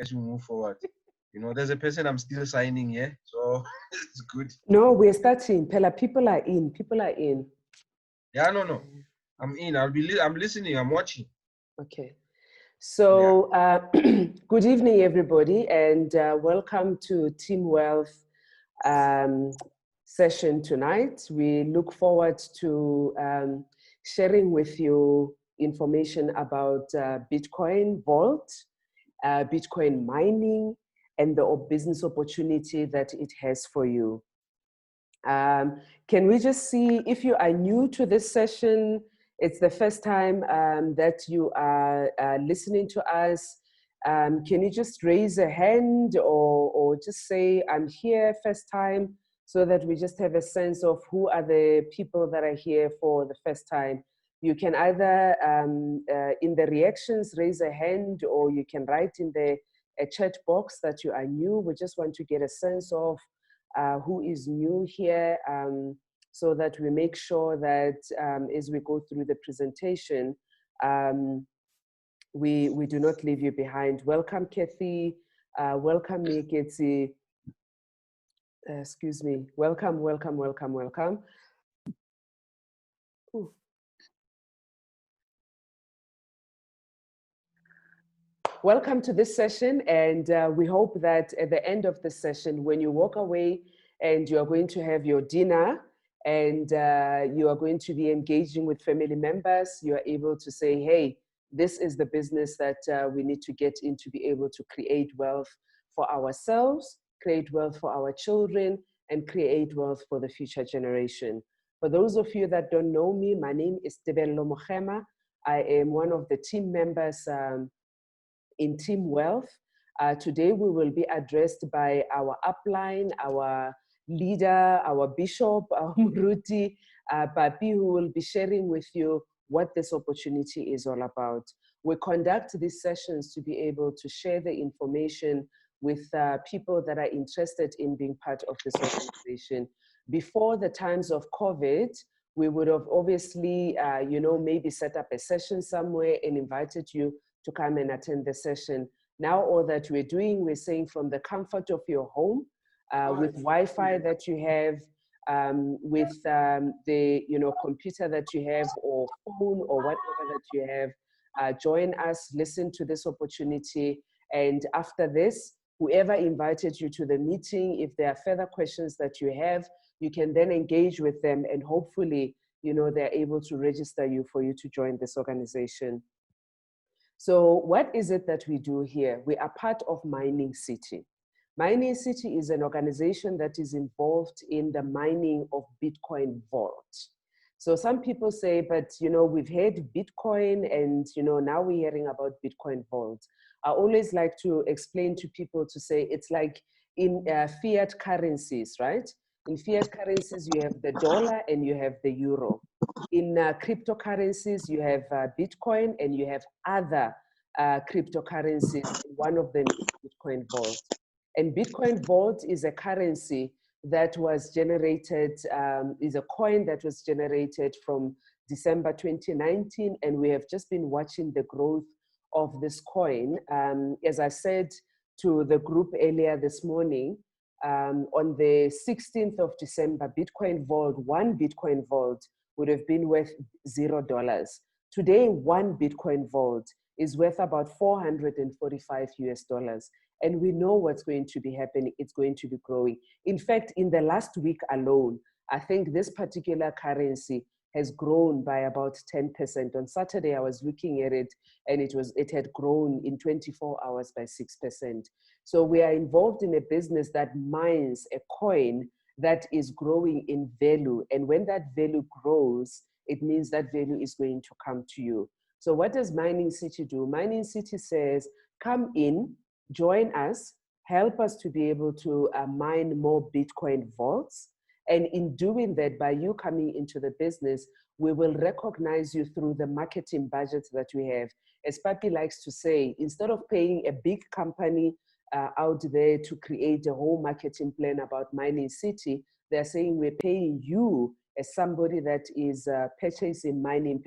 as we move forward. You know, there's a person I'm still signing here, so it's good. No, we're starting. Pella, people are in. People are in. Yeah, no. I'm in. I'm listening. I'm watching. Okay. So, good evening, everybody, and welcome to Team Wealth session tonight. We look forward to sharing with you information about Bitcoin Vault, Bitcoin mining, and the business opportunity that it has for you. Can we just see, if you are new to this session, it's the first time that you are listening to us, can you just raise a hand or just say, I'm here first time, so that we just have a sense of who are the people that are here for the first time. You can either, in the reactions, raise a hand, or you can write in the chat box that you are new. We just want to get a sense of who is new here, so that we make sure that as we go through the presentation, we do not leave you behind. Welcome, Kathy. Welcome, Miketsi. Excuse me. Welcome. Ooh. Welcome to this session, and we hope that at the end of the session, when you walk away and you are going to have your dinner and you are going to be engaging with family members, you are able to say, hey, this is the business that we need to get in to be able to create wealth for ourselves, create wealth for our children, and create wealth for the future generation. For those of you that don't know me, my name is Papi Mokhema. I am one of the team members in Team Wealth. Today we will be addressed by our upline, our leader, our bishop, our Muruti, Papi, who will be sharing with you what this opportunity is all about. We conduct these sessions to be able to share the information with people that are interested in being part of this organization. Before the times of COVID, we would have obviously, maybe set up a session somewhere and invited you to come and attend the session. Now all that we're doing, we're saying from the comfort of your home, with Wi-Fi that you have, with the computer that you have, or phone, or whatever that you have, join us, listen to this opportunity, and after this, whoever invited you to the meeting, if there are further questions that you have, you can then engage with them, and hopefully, they're able to register you for you to join this organization. So what is it that we do here? We are part of Mining City. Mining City is an organization that is involved in the mining of Bitcoin Vault. So some people say, but we've heard Bitcoin, and now we're hearing about Bitcoin Vault. I always like to explain to people to say it's like in fiat currencies, right? In fiat currencies, you have the dollar and you have the euro. In cryptocurrencies, you have Bitcoin and you have other cryptocurrencies. One of them is Bitcoin Vault. And Bitcoin Vault is a currency that was generated, is a coin that was generated from December 2019. And we have just been watching the growth of this coin. As I said to the group earlier this morning, on the 16th of December, Bitcoin Vault, one Bitcoin Vault would have been worth $0. Today, one Bitcoin Vault is worth about 445 US dollars. And we know what's going to be happening. It's going to be growing. In fact, in the last week alone, I think this particular currency has grown by about 10%. On Saturday, I was looking at it, and it had grown in 24 hours by 6%. So we are involved in a business that mines a coin that is growing in value. And when that value grows, it means that value is going to come to you. So what does Mining City do? Mining City says, come in, join us, help us to be able to mine more Bitcoin vaults. And in doing that, by you coming into the business, we will recognize you through the marketing budget that we have. As Papi likes to say, instead of paying a big company out there to create a whole marketing plan about Mining City, they're saying we're paying you as somebody that is purchasing mining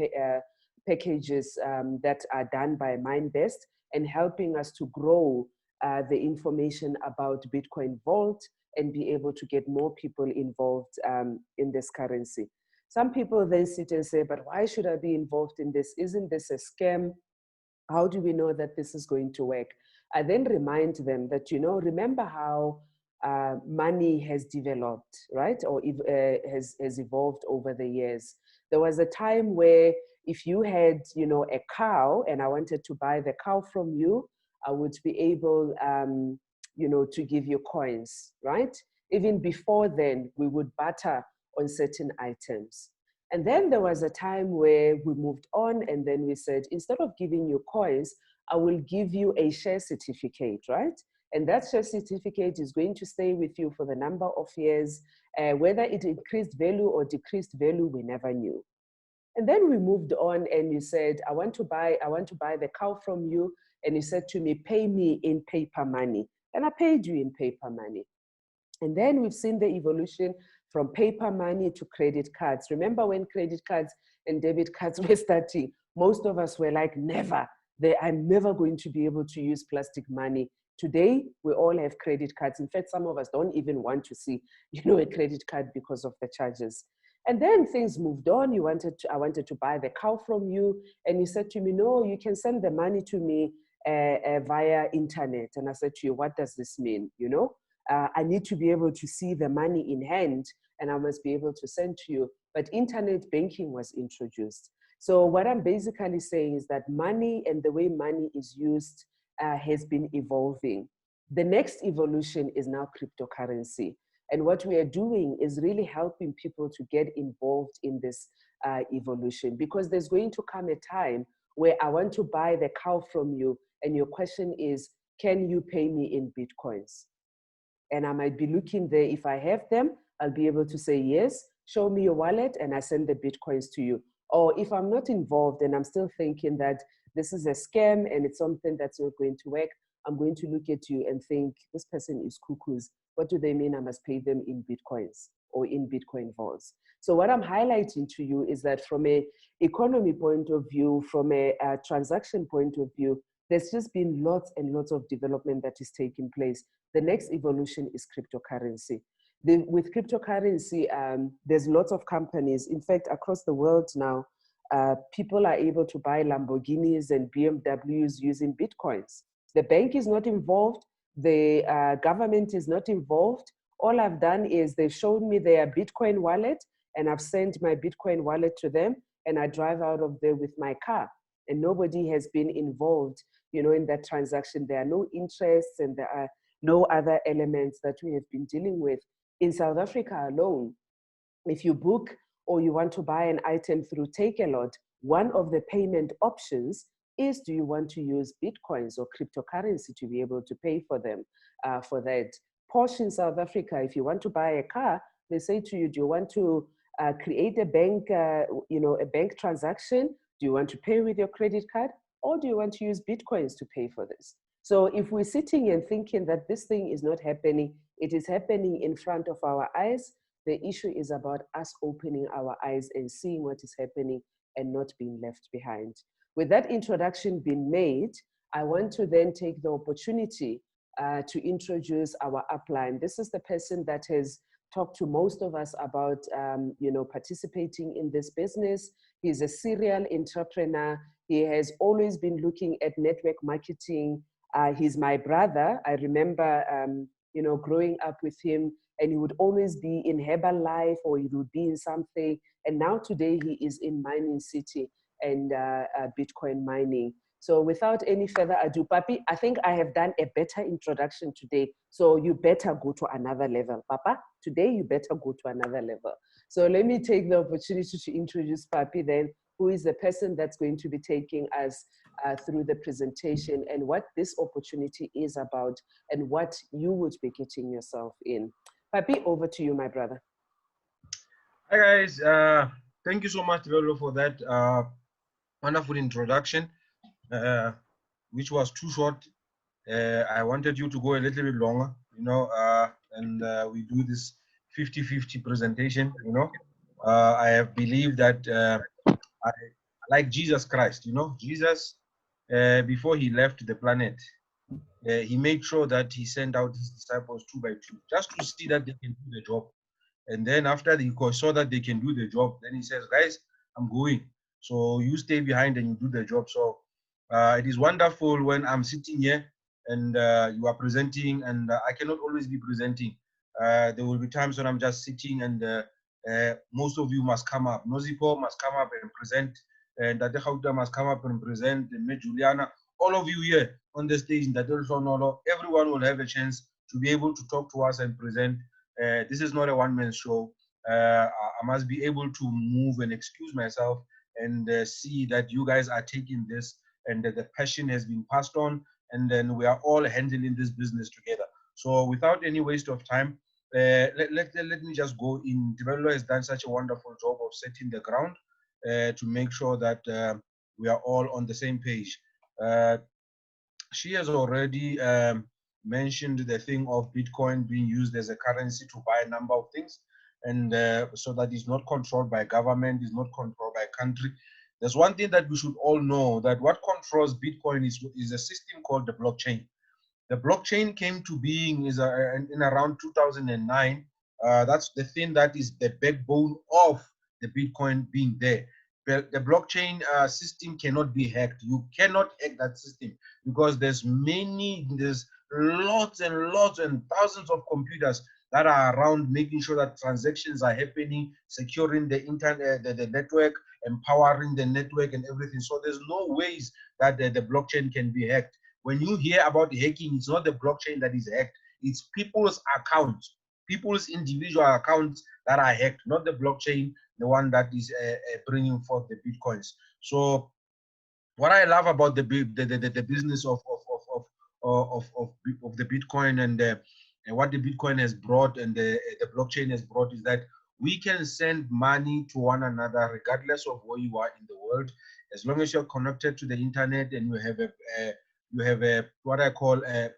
packages that are done by MineBest and helping us to grow the information about Bitcoin Vault and be able to get more people involved in this currency. Some people then sit and say, but why should I be involved in this? Isn't this a scam? How do we know that this is going to work? I then remind them that, remember how money has developed, right? Or has evolved over the years. There was a time where if you had, a cow and I wanted to buy the cow from you, I would be able, to give you coins, right? Even before then, we would barter on certain items. And then there was a time where we moved on and then we said, instead of giving you coins, I will give you a share certificate, right? And that share certificate is going to stay with you for the number of years. Whether it increased value or decreased value, we never knew. And then we moved on and you said, I want to buy the cow from you. And you said to me, pay me in paper money. And I paid you in paper money. And then we've seen the evolution from paper money to credit cards. Remember when credit cards and debit cards were starting? Most of us were like, never. I'm never going to be able to use plastic money. Today, we all have credit cards. In fact, some of us don't even want to see, a credit card because of the charges. And then things moved on. I wanted to buy the cow from you. And you said to me, no, you can send the money to me via internet. And I said to you, what does this mean? I need to be able to see the money in hand and I must be able to send to you. But internet banking was introduced. So what I'm basically saying is that money and the way money is used has been evolving. The next evolution is now cryptocurrency. And what we are doing is really helping people to get involved in this evolution, because there's going to come a time where I want to buy the cow from you and your question is, can you pay me in Bitcoins? And I might be looking there. If I have them, I'll be able to say, yes, show me your wallet and I send the Bitcoins to you. Or if I'm not involved and I'm still thinking that this is a scam and it's something that's not going to work, I'm going to look at you and think, this person is cuckoos. What do they mean I must pay them in Bitcoins or in Bitcoin vaults? So what I'm highlighting to you is that from an economy point of view, from a transaction point of view, there's just been lots and lots of development that is taking place. The next evolution is cryptocurrency. With cryptocurrency, there's lots of companies. In fact, across the world now, people are able to buy Lamborghinis and BMWs using Bitcoins. The bank is not involved. The government is not involved. All I've done is they've shown me their Bitcoin wallet and I've sent my Bitcoin wallet to them and I drive out of there with my car. And nobody has been involved, in that transaction. There are no interests and there are no other elements that we have been dealing with. In South Africa alone, if you book or you want to buy an item through Takealot, one of the payment options is, do you want to use Bitcoins or cryptocurrency to be able to pay for them for that? Porsche in South Africa, if you want to buy a car, they say to you, do you want to create a bank, a bank transaction? Do you want to pay with your credit card? Or do you want to use Bitcoins to pay for this? So if we're sitting and thinking that this thing is not happening, it is happening in front of our eyes. The issue is about us opening our eyes and seeing what is happening and not being left behind. With that introduction being made, I want to then take the opportunity to introduce our upline. This is the person that has talked to most of us about participating in this business. He's a serial entrepreneur. He has always been looking at network marketing. He's my brother. I remember growing up with him, and he would always be in Herbalife or he would be in something. And now today he is in Mining City and Bitcoin mining. So without any further ado, Papi, I think I have done a better introduction today. So you better go to another level. Papa, today you better go to another level. So let me take the opportunity to introduce Papi then, who is the person that's going to be taking us through the presentation and what this opportunity is about and what you would be getting yourself in. Papi, over to you, my brother. Hi guys, thank you so much, Velo, for that wonderful introduction, which was too short. I wanted you to go a little bit longer, and we do this 50-50 presentation, I have believed that I like Jesus Christ, Jesus, before he left the planet, he made sure that he sent out his disciples 2 by 2, just to see that they can do the job. And then after he saw that they can do the job, then he says, guys, I'm going. So you stay behind and you do the job. So it is wonderful when I'm sitting here and you are presenting, and I cannot always be presenting. There will be times when I'm just sitting, and most of you must come up. Nozipo must come up and present, and Dade Khauta must come up and present, and Me Juliana, all of you here on the stage, everyone will have a chance to be able to talk to us and present. This is not a one-man show. I must be able to move and excuse myself and see that you guys are taking this and that the passion has been passed on, and then we are all handling this business together. So without any waste of time, let me just go in. Development has done such a wonderful job of setting the ground to make sure that we are all on the same page. She has already mentioned the thing of Bitcoin being used as a currency to buy a number of things, and so that it's not controlled by government, it's not controlled by country. There's one thing that we should all know, that what controls Bitcoin is a system called the blockchain. The blockchain came to being in around 2009. That's the thing that is the backbone of the Bitcoin being there. The blockchain system cannot be hacked. You cannot hack that system because there's lots and lots and thousands of computers that are around making sure that transactions are happening, securing the internet, the network, empowering the network and everything. So there's no ways that the blockchain can be hacked. When you hear about hacking, it's not the blockchain that is hacked, it's people's accounts, people's individual accounts that are hacked, not the blockchain, the one that is bringing forth the Bitcoins. So what I love about the business of the Bitcoin and what the Bitcoin has brought and the blockchain has brought is that we can send money to one another regardless of where you are in the world, as long as you're connected to the internet and you have a what I call a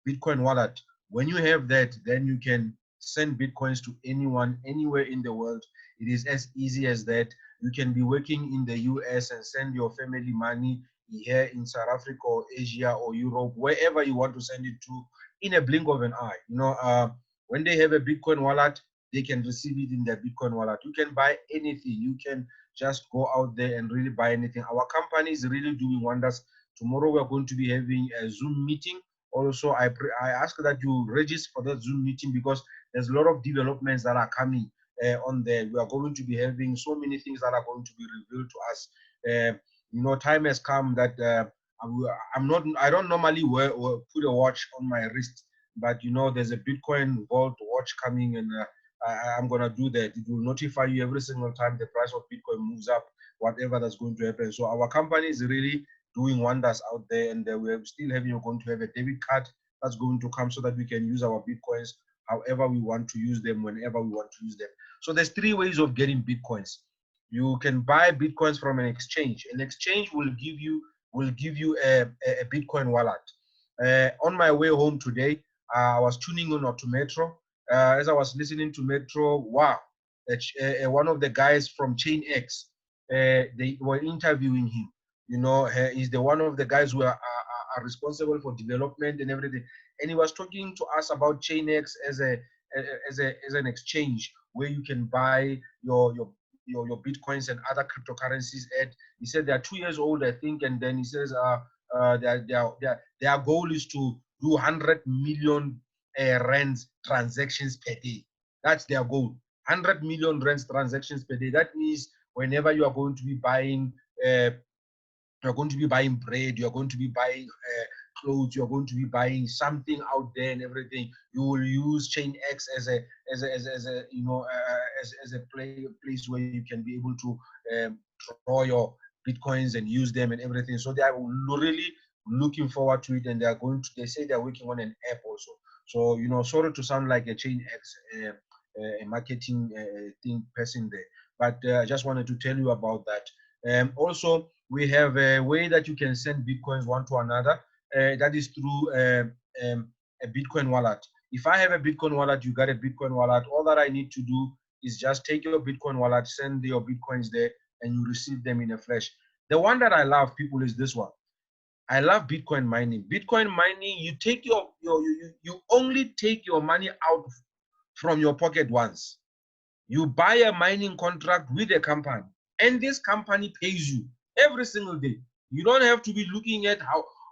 Bitcoin wallet. When you have that, then you can send Bitcoins to anyone, anywhere in the world. It is as easy as that. You can be working in the US and send your family money here in South Africa or Asia or Europe, wherever you want to send it to, in a blink of an eye. When they have a Bitcoin wallet, they can receive it in their Bitcoin wallet. You can buy anything. You can just go out there and really buy anything. Our company is really doing wonders. Tomorrow we're going to be having a Zoom meeting. Also, I ask that you register for that Zoom meeting because there's a lot of developments that are coming on there. We are going to be having so many things that are going to be revealed to us. Time has come that I don't normally put a watch on my wrist, but there's a Bitcoin Vault watch coming, and I'm gonna do that. It will notify you every single time the price of Bitcoin moves up, whatever that's going to happen. So our company is really doing wonders out there, and we're still going to have a debit card that's going to come so that we can use our Bitcoins however we want to use them, whenever we want to use them. So there's 3 ways of getting Bitcoins. You can buy Bitcoins from an exchange. An exchange will give you a Bitcoin wallet. On my way home today, I was tuning on to Metro. As I was listening to Metro, wow, one of the guys from Chain X, they were interviewing him. He's the one of the guys who are responsible for development and everything. And he was talking to us about ChainX as an exchange where you can buy your Bitcoins and other cryptocurrencies at. He said they're 2 years old, I think, and then he says their goal is to do 100 million rands transactions per day. That's their goal. 100 million rands transactions per day. That means whenever you are going to be buying you're going to be buying bread, you're going to be buying clothes, you're going to be buying something out there and everything. You will use Chain X as a place where you can be able to draw your Bitcoins and use them and everything. So they are really looking forward to it, and they say they're working on an app also. So sorry to sound like a Chain X a marketing person there, but I just wanted to tell you about that. Also, we have a way that you can send Bitcoins one to another. That is through a Bitcoin wallet. If I have a Bitcoin wallet, you got a Bitcoin wallet, all that I need to do is just take your Bitcoin wallet, send your Bitcoins there, and you receive them in a flash. The one that I love, people, is this one. I love Bitcoin mining. Bitcoin mining, you take you only take your money out from your pocket once. You buy a mining contract with a company, and this company pays you every single day. You don't have to be looking at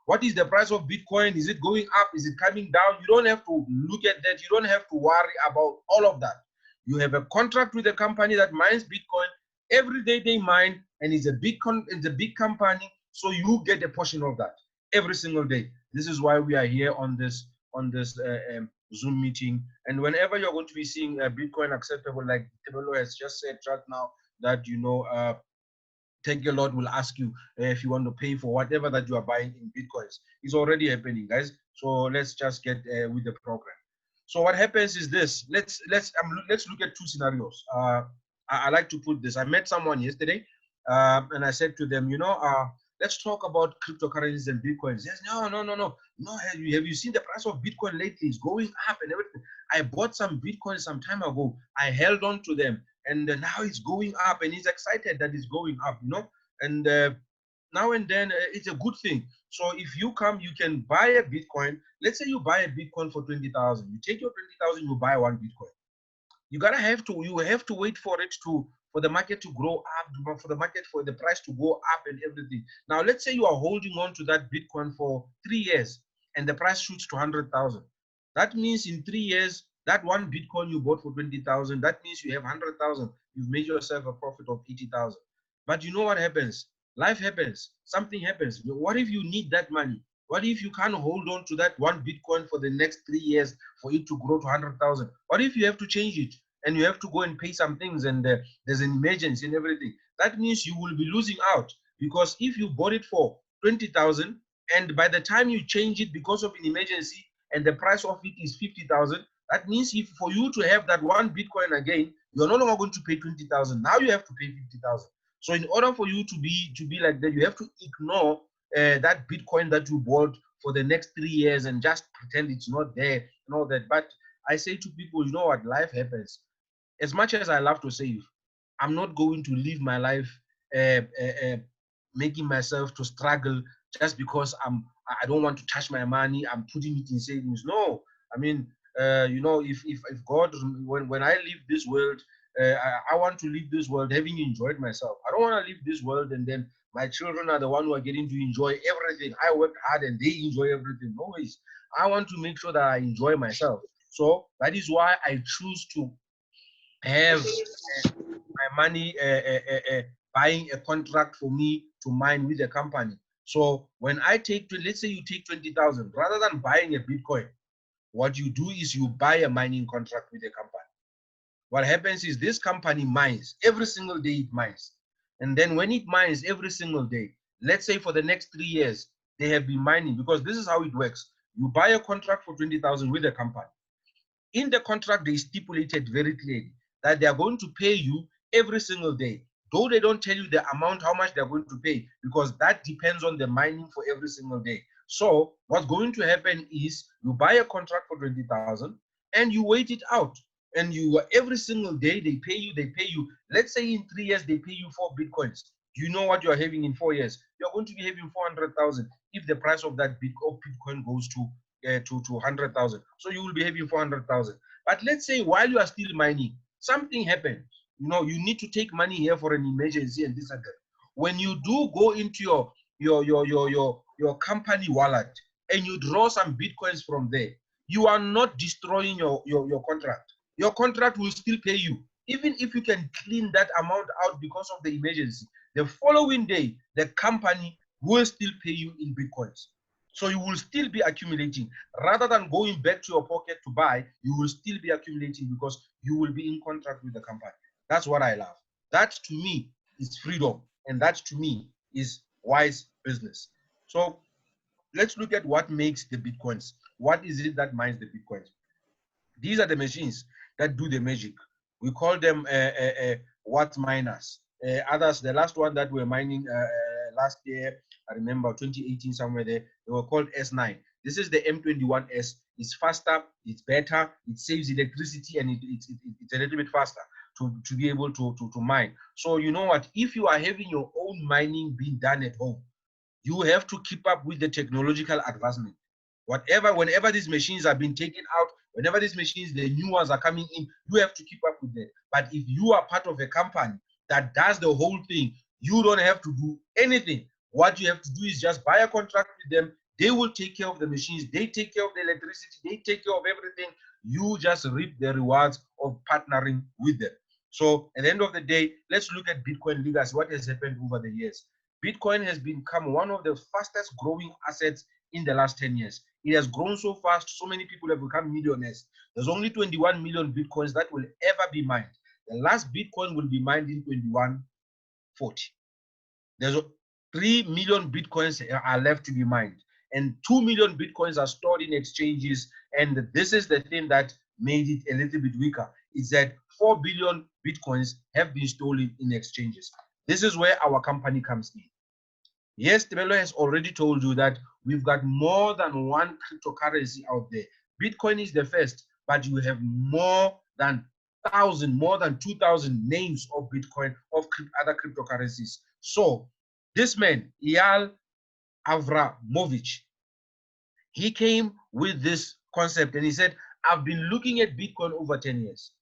what is the price of Bitcoin? Is it going up? Is it coming down? You don't have to look at that. You don't have to worry about all of that. You have a contract with a company that mines Bitcoin. Every day they mine, and it's a big company, so you get a portion of that every single day. This is why we are here on this Zoom meeting. And whenever you're going to be seeing Bitcoin acceptable, like Tebelo has just said right now, that Take Your Lord will ask you if you want to pay for whatever that you are buying in Bitcoins. It's already happening, guys. So let's just get with the program. So what happens is this. Let's look at two scenarios. I like to put this. I met someone yesterday, and I said to them, let's talk about cryptocurrencies and Bitcoins. Yes, no. Have you seen the price of Bitcoin lately? It's going up and everything. I bought some Bitcoin some time ago. I held on to them, and now it's going up, and he's excited that it's going up. And now and then it's a good thing. So if you come, you can buy a Bitcoin. Let's say you buy a Bitcoin for 20,000. You take your 20,000, you buy one Bitcoin. You have to wait for it for the market to grow up, for the price to go up and everything. Now let's say you are holding on to that Bitcoin for 3 years and the price shoots to 100,000. That means in 3 years, that one Bitcoin you bought for 20,000, that means you have 100,000. You've made yourself a profit of 80,000. But you know what happens? Life happens. Something happens. What if you need that money? What if you can't hold on to that one Bitcoin for the next 3 years for it to grow to 100,000? What if you have to change it and you have to go and pay some things and there's an emergency and everything? That means you will be losing out, because if you bought it for 20,000 and by the time you change it because of an emergency and the price of it is 50,000, that means if for you to have that one Bitcoin again, you're no longer going to pay 20,000. Now you have to pay 50,000. So in order for you to be like that, you have to ignore that Bitcoin that you bought for the next 3 years and just pretend it's not there and all that. But I say to people, you know what, life happens. As much as I love to save, I'm not going to live my life making myself to struggle just because I don't want to touch my money. I'm putting it in savings. No, I mean, if God, when I leave this world, I want to leave this world having enjoyed myself. I don't want to leave this world and then my children are the one who are getting to enjoy everything. I worked hard and they enjoy everything. No ways. I want to make sure that I enjoy myself. So that is why I choose to have my money buying a contract for me to mine with a company. So when I take, let's say you take 20,000, rather than buying a Bitcoin, what you do is you buy a mining contract with a company. What happens is this company mines every single day. It mines, and then when it mines every single day, let's say for the next 3 years they have been mining, because this is how it works. You buy a contract for 20,000 with a company. In the contract, they stipulated very clearly that they are going to pay you every single day, though they don't tell you the amount, how much they're going to pay, because that depends on the mining for every single day. So what's going to happen is you buy a contract for 20,000 and you wait it out. And every single day they pay you. Let's say in 3 years they pay you 4 Bitcoins. Do you know what you're having in 4 years? You're going to be having 400,000 if the price of that Bitcoin goes to 100,000. So you will be having 400,000. But let's say while you are still mining, something happened. You need to take money here for an emergency and this and that. When you do go into your company wallet and you draw some Bitcoins from there, you are not destroying your contract. Your contract will still pay you. Even if you can clean that amount out because of the emergency, the following day, the company will still pay you in Bitcoins. So you will still be accumulating. Rather than going back to your pocket to buy, you will still be accumulating because you will be in contract with the company. That's what I love. That to me is freedom. And that to me is wise business. So let's look at what makes the Bitcoins. What is it that mines the Bitcoins? These are the machines that do the magic. We call them watt miners. Others, the last one that we're mining last year, I remember 2018 somewhere there, they were called S9. This is the M21S. It's faster, it's better, it saves electricity, and it's a little bit faster to be able to mine. So you know what? If you are having your own mining being done at home, You have to keep up with the technological advancement. Whenever these machines are being taken out, whenever these machines, the new ones are coming in, you have to keep up with them. But if you are part of a company that does the whole thing, you don't have to do anything. What you have to do is just buy a contract with them. They will take care of the machines. They take care of the electricity. They take care of everything. You just reap the rewards of partnering with them. So at the end of the day, let's look at Bitcoin legacy. What has happened over the years? Bitcoin has become one of the fastest growing assets in the last 10 years. It has grown so fast, so many people have become millionaires. There's only 21 million Bitcoins that will ever be mined. The last Bitcoin will be mined in 2140. There's 3 million Bitcoins are left to be mined, and 2 million Bitcoins are stored in exchanges. And this is the thing that made it a little bit weaker, is that 4 billion Bitcoins have been stolen in exchanges. This is where our company comes in. Yes, Tebelo has already told you that we've got more than one cryptocurrency out there. Bitcoin is the first, but you have more than 1,000, more than 2,000 names of Bitcoin, of other cryptocurrencies. So this man, Eyal Avramovich, he came with this concept and he said, I've been looking at Bitcoin over 10 years.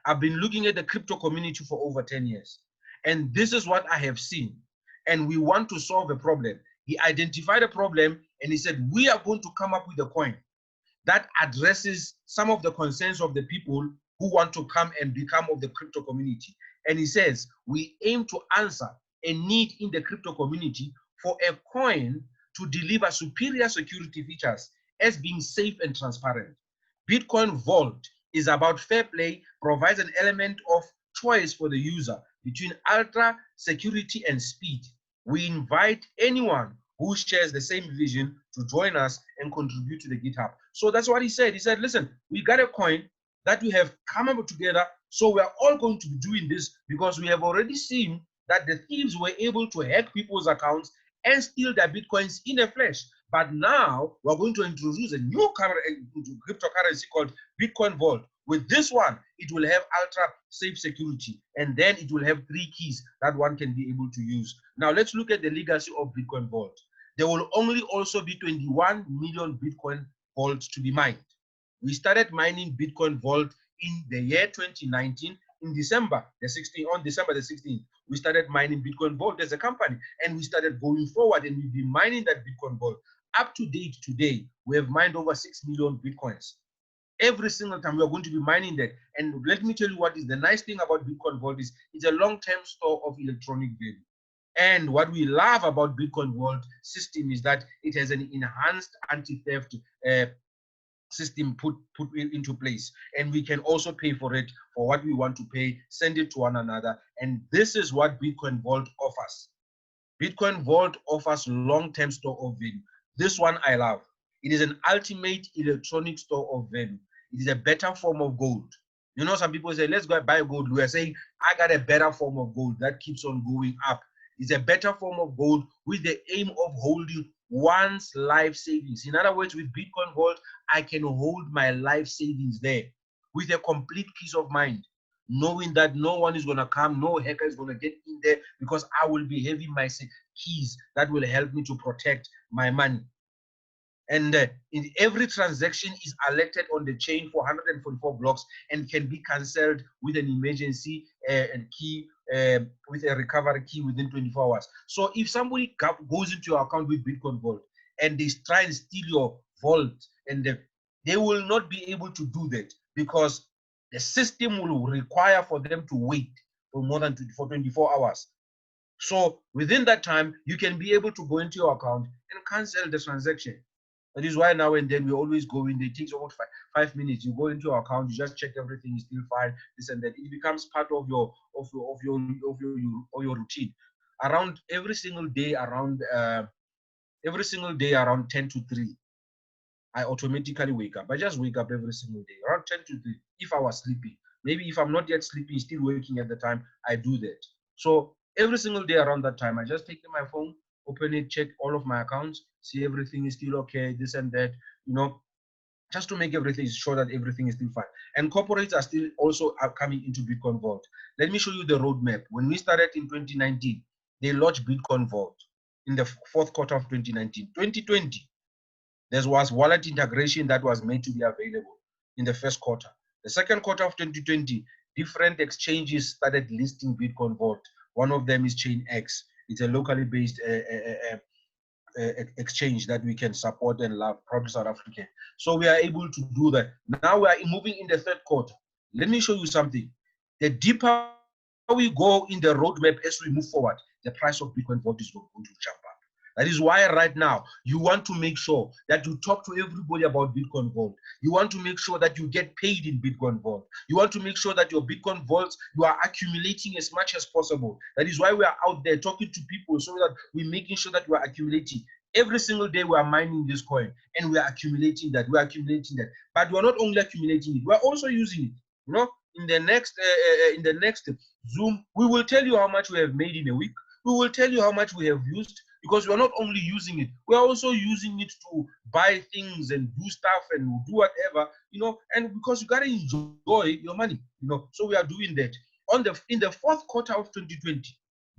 I've been looking at the crypto community for over 10 years. And this is what I have seen. And we want to solve a problem. He identified a problem and he said, we are going to come up with a coin that addresses some of the concerns of the people who want to come and become of the crypto community. And he says, we aim to answer a need in the crypto community for a coin to deliver superior security features as being safe and transparent. Bitcoin Vault is about fair play, provides an element of choice for the user between ultra security and speed. We invite anyone who shares the same vision to join us and contribute to the GitHub. So that's what he said. He said, listen, we got a coin that we have come up together. So we're all going to be doing this because we have already seen that the thieves were able to hack people's accounts and steal their Bitcoins in the flesh. But now we're going to introduce a new cryptocurrency called Bitcoin Vault. With this one, it will have ultra safe security, and then it will have 3 keys that one can be able to use. Now let's look at the legacy of Bitcoin Vault. There will only also be 21 million Bitcoin vaults to be mined. We started mining Bitcoin Vault in the year 2019 in December the 16th. On December the 16th, we started mining Bitcoin Vault as a company, and we started going forward, and we've been mining that Bitcoin Vault. Up to date today, we have mined over 6 million Bitcoins. Every single time we are going to be mining that. And let me tell you what is the nice thing about Bitcoin Vault is it's a long-term store of electronic value. And what we love about Bitcoin Vault system is that it has an enhanced anti-theft system put into place, and we can also pay for it for what we want to pay, send it to one another. And this is what Bitcoin Vault offers. Bitcoin Vault offers long-term store of value. This one I love. It is an ultimate electronic store of value. It is a better form of gold. You know, some people say, let's go buy gold. We are saying, I got a better form of gold that keeps on going up. It's a better form of gold with the aim of holding one's life savings. In other words, with Bitcoin Vault, I can hold my life savings there with a complete peace of mind, knowing that no one is going to come, no hacker is going to get in there, because I will be having my keys that will help me to protect my money. And in every transaction is alerted on the chain for 144 blocks and can be cancelled with an emergency and key, with a recovery key within 24 hours. So if somebody goes into your account with Bitcoin Vault and they try and steal your vault, and they will not be able to do that, because the system will require for them to wait for more than 24 hours. So within that time, you can be able to go into your account and cancel the transaction. That is why now and then we always go in. It takes about five minutes. You go into your account, you just check everything is still fine, this and that. It becomes part of your routine. Around every single day, around 10 to 3, I automatically wake up. I just wake up every single day around 10 to 3. If I was sleeping, maybe if I'm not yet sleeping, still waking at the time, I do that. So every single day around that time, I just take my phone, open it, check all of my accounts, see everything is still okay, this and that, you know, just to make everything sure that everything is still fine. And corporates are still also coming into Bitcoin Vault. Let me show you the roadmap. When we started in 2019, they launched Bitcoin Vault. in the fourth quarter of 2019. 2020, there was wallet integration that was made to be available in the first quarter. The second quarter of 2020, different exchanges started listing Bitcoin Vault. One of them is Chain X. It's a locally based exchange that we can support and love, probably South African. So we are able to do that. Now we are moving in the third quarter. Let me show you something. The deeper we go in the roadmap as we move forward, the price of Bitcoin Vault is going to jump up. That is why right now you want to make sure that you talk to everybody about Bitcoin Vault. You want to make sure that you get paid in Bitcoin Vault. You want to make sure that your Bitcoin Vaults, you are accumulating as much as possible. That is why we are out there talking to people so that we're making sure that we are accumulating. Every single day we are mining this coin and we are accumulating that. We are accumulating that. But we are not only accumulating it, we are also using it. You know, in the next Zoom, we will tell you how much we have made in a week. We will tell you how much we have used, because we are not only using it, we are also using it to buy things and do stuff and do whatever, you know, and because you got to enjoy your money, you know, so we are doing that. In the fourth quarter of 2020,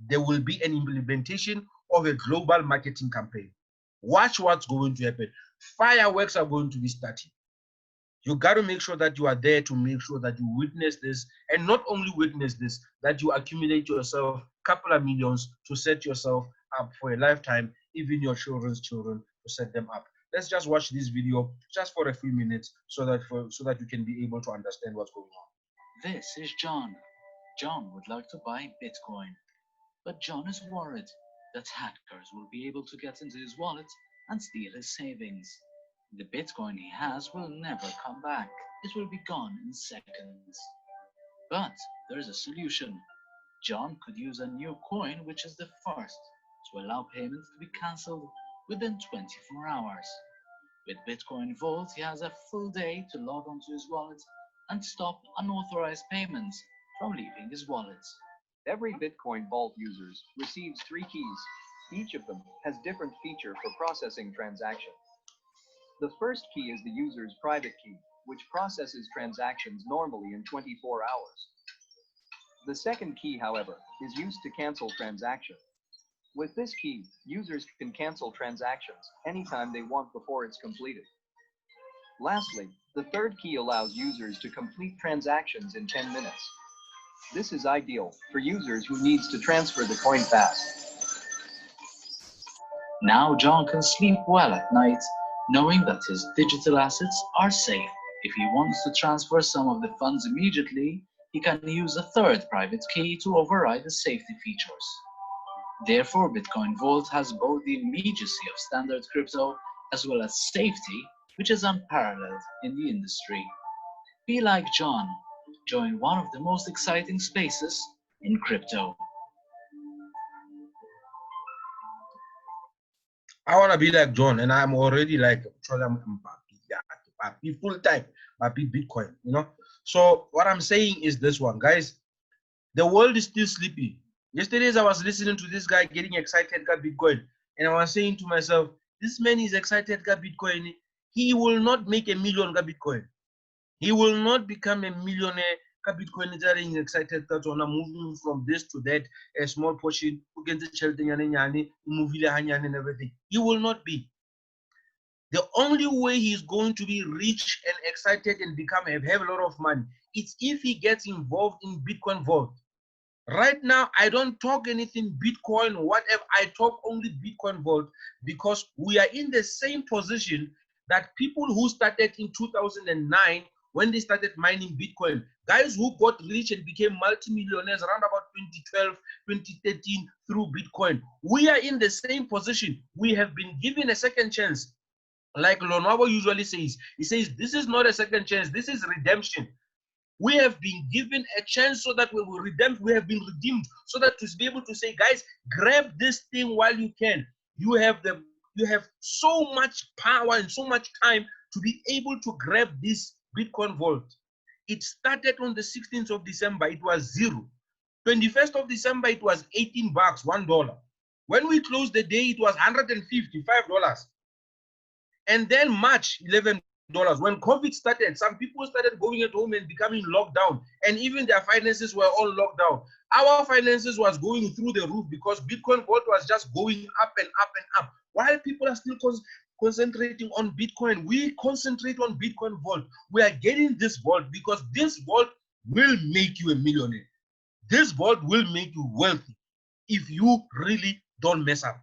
there will be an implementation of a global marketing campaign. Watch what's going to happen. Fireworks are going to be starting. You got to make sure that you are there to make sure that you witness this, and not only witness this, that you accumulate yourself a couple of millions to set yourself up for a lifetime, even your children's children, to set them up. Let's just watch this video just for a few minutes so that you can be able to understand what's going on. This is John. John would like to buy Bitcoin, but John is worried that hackers will be able to get into his wallet and steal his savings. The Bitcoin he has will never come back. It will be gone in seconds. But there is a solution. John could use a new coin, which is the first, to allow payments to be cancelled within 24 hours. With Bitcoin Vault, he has a full day to log onto his wallet and stop unauthorized payments from leaving his wallet. Every Bitcoin Vault user receives 3 keys. Each of them has different feature for processing transactions. The first key is the user's private key, which processes transactions normally in 24 hours. The second key, however, is used to cancel transactions. With this key, users can cancel transactions anytime they want before it's completed. Lastly, the third key allows users to complete transactions in 10 minutes. This is ideal for users who needs to transfer the coin fast. Now John can sleep well at night, knowing that his digital assets are safe. If he wants to transfer some of the funds immediately, he can use a third private key to override the safety features. Therefore, Bitcoin Vault has both the immediacy of standard crypto as well as safety, which is unparalleled in the industry. Be like John. Join one of the most exciting spaces in crypto. I want to be like John, and I'm already like Papi full time, Papi Bitcoin, you know. So what I'm saying is this one, guys. The world is still sleepy. Yesterday, I was listening to this guy getting excited about Bitcoin, and I was saying to myself, this man is excited about Bitcoin. He will not make $1 million about Bitcoin. He will not become a millionaire. Bitcoin is excited that on moving from this to that, a small portion, and everything. He will not be. The only way he's going to be rich and excited and have a lot of money, it's if he gets involved in Bitcoin Vault. Right now, I don't talk anything Bitcoin, whatever. I talk only Bitcoin Vault because we are in the same position that people who started in 2009 when they started mining Bitcoin, guys who got rich and became multimillionaires around about 2012, 2013 through Bitcoin. We are in the same position. We have been given a second chance. Like Lonwabo usually says, he says, this is not a second chance, this is redemption. We have been given a chance so that we will redeem. We have been redeemed so that to be able to say, guys, grab this thing while you can. You have so much power and so much time to be able to grab this Bitcoin Vault. It started on the 16th of December. It was 0. 21st of December, it was $18, $1. When we closed the day, it was $155. And then March, $11. When COVID started, some people started going at home and becoming locked down, and even their finances were all locked down. Our finances was going through the roof because Bitcoin Vault was just going up and up and up. While people are still concentrating on Bitcoin, we concentrate on Bitcoin Vault. We are getting this vault because this vault will make you a millionaire. This vault will make you wealthy if you really don't mess up.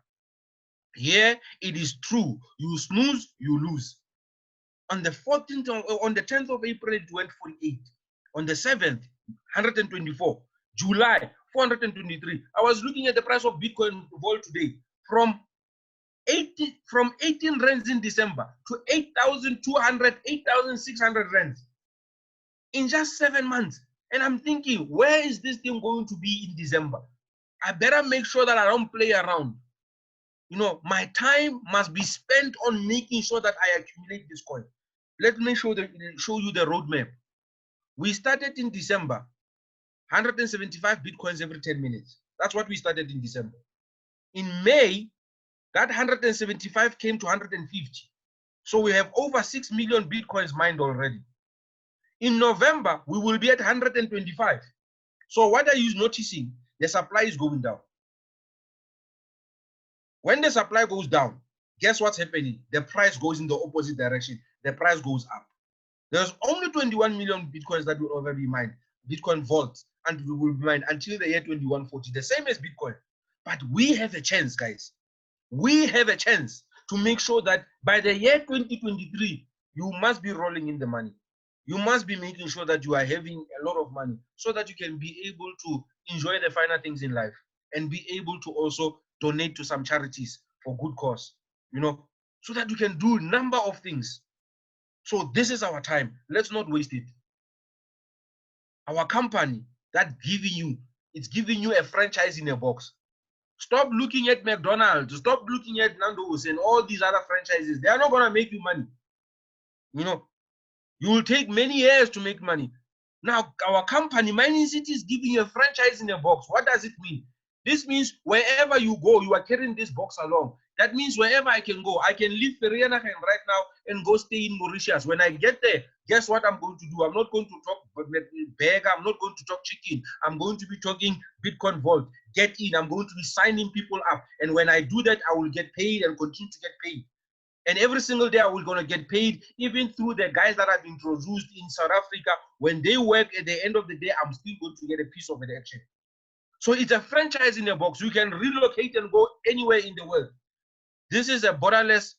Here, it is true. You snooze, you lose. On the 14th, on the 10th of April, it went 48. On the 7th, 124. July, 423. I was looking at the price of Bitcoin Vault today from 18 rands in December to 8,200, 8,600 rands in just 7 months. And I'm thinking, where is this thing going to be in December? I better make sure that I don't play around. You know, my time must be spent on making sure that I accumulate this coin. Let me show you the roadmap. We started in December, 175 Bitcoins every 10 minutes. That's what we started in December. In May, that 175 came to 150. So we have over 6 million Bitcoins mined already. In November, we will be at 125. So what are you noticing? The supply is going down. When the supply goes down, guess what's happening? The price goes in the opposite direction. The price goes up. There's only 21 million Bitcoins that will ever be mined, Bitcoin vaults, and we will be mined until the year 2140, the same as Bitcoin. But we have a chance, guys. We have a chance to make sure that by the year 2023, you must be rolling in the money. You must be making sure that you are having a lot of money so that you can be able to enjoy the finer things in life and be able to also donate to some charities for good cause, you know, so that you can do a number of things. So this is our time. Let's not waste it. Our company that it's giving you a franchise in a box. Stop looking at McDonald's, stop looking at Nando's and all these other franchises. They are not going to make you money. You know, you will take many years to make money. Now, our company, Mining City, is giving you a franchise in a box. What does it mean? This means wherever you go, you are carrying this box along. That means wherever I can go, I can leave Vereeniging right now and go stay in Mauritius. When I get there, guess what I'm going to do? I'm not going to talk burger. I'm not going to talk chicken. I'm going to be talking Bitcoin Vault. Get in. I'm going to be signing people up. And when I do that, I will get paid and continue to get paid. And every single day, I will going to get paid, even through the guys that I've introduced in South Africa. When they work at the end of the day, I'm still going to get a piece of the action. So it's a franchise in a box. You can relocate and go anywhere in the world. This is a borderless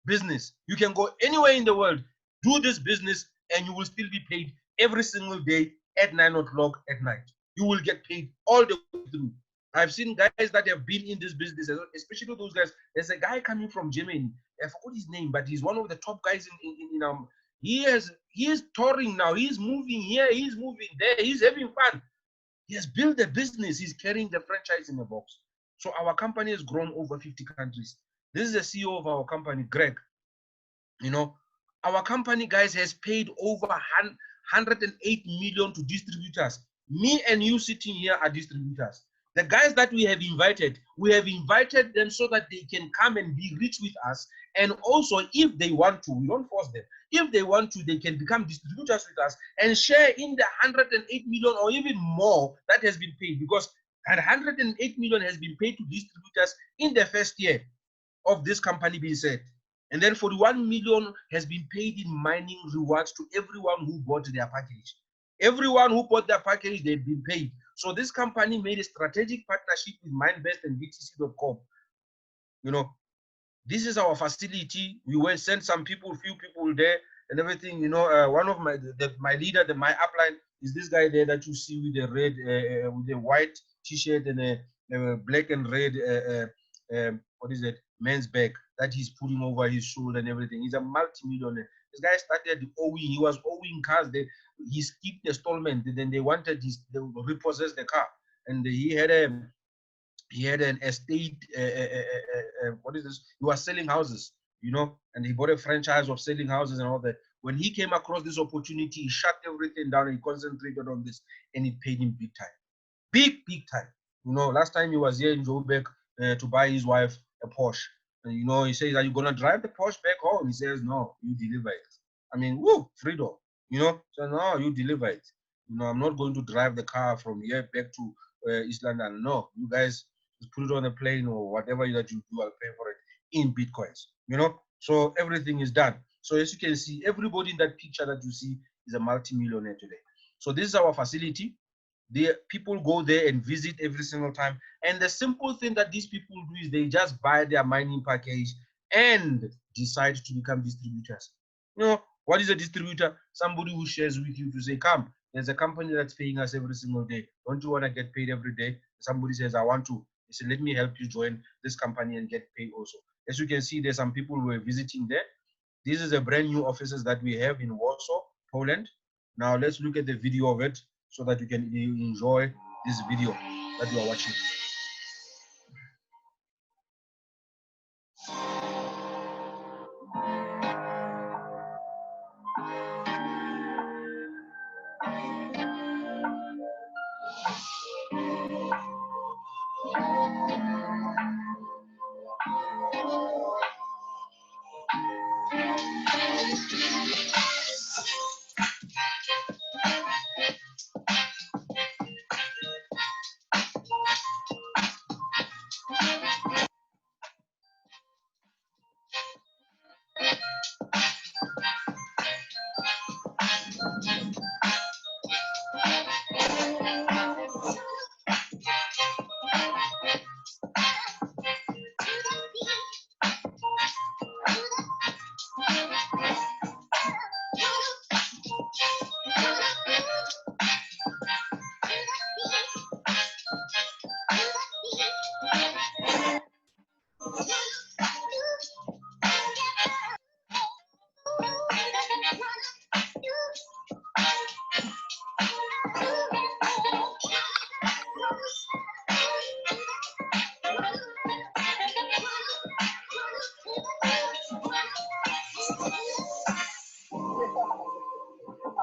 business. You can go anywhere in the world, do this business, and you will still be paid every single day at 9 o'clock at night. You will get paid all the way through. I've seen guys that have been in this business, especially those guys. There's a guy coming from Germany. I forgot his name, but he's one of the top guys in he is touring now. He's moving here, he's moving there, he's having fun. He has built a business. He's carrying the franchise in a box. So our company has grown over 50 countries. This is the CEO of our company, Greg. You know, our company, guys, has paid over 108 million to distributors. Me and you sitting here are distributors. The guys that we have invited them so that they can come and be rich with us. And also, if they want to, we don't force them. If they want to, they can become distributors with us and share in the 108 million or even more that has been paid, because 108 million has been paid to distributors in the first year of this company being set. And then 41 million has been paid in mining rewards to everyone who bought their package. Everyone who bought their package, they've been paid. So this company made a strategic partnership with Mindbest and BTC.com. You know, this is our facility. We went send some people, few people there and everything. You know, one of my leader, my upline is this guy there that you see with the red, with the white t-shirt and a black and red, what is it, man's bag that he's putting over his shoulder and everything. He's a multi-millionaire. This guy started owing. He was owing cars. He skipped the installment. Then they wanted they repossess the car, and he had an estate. What is this? He was selling houses, you know, and he bought a franchise of selling houses and all that. When he came across this opportunity, he shut everything down and he concentrated on this, and it paid him big time, big time. You know, last time he was here in Joburg to buy his wife a Porsche. And, you know, he says, "Are you gonna drive the Porsche back home?" He says, "No, you deliver it." I mean, woo, freedom, you know. So no, you deliver it. You know, I'm not going to drive the car from here back to East London. No, you guys just put it on a plane or whatever that you do, I'll pay for it in Bitcoins, you know. So everything is done. So as you can see, everybody in that picture that you see is a multi-millionaire today. So this is our facility. The people go there and visit every single time. And the simple thing that these people do is they just buy their mining package and decide to become distributors. You know, what is a distributor? Somebody who shares with you to say, come, there's a company that's paying us every single day. Don't you want to get paid every day? Somebody says, I want to. They say, let me help you join this company and get paid also. As you can see, there's some people who are visiting there. This is a brand new offices that we have in Warsaw, Poland. Now let's look at the video of it so that you can enjoy this video that you are watching.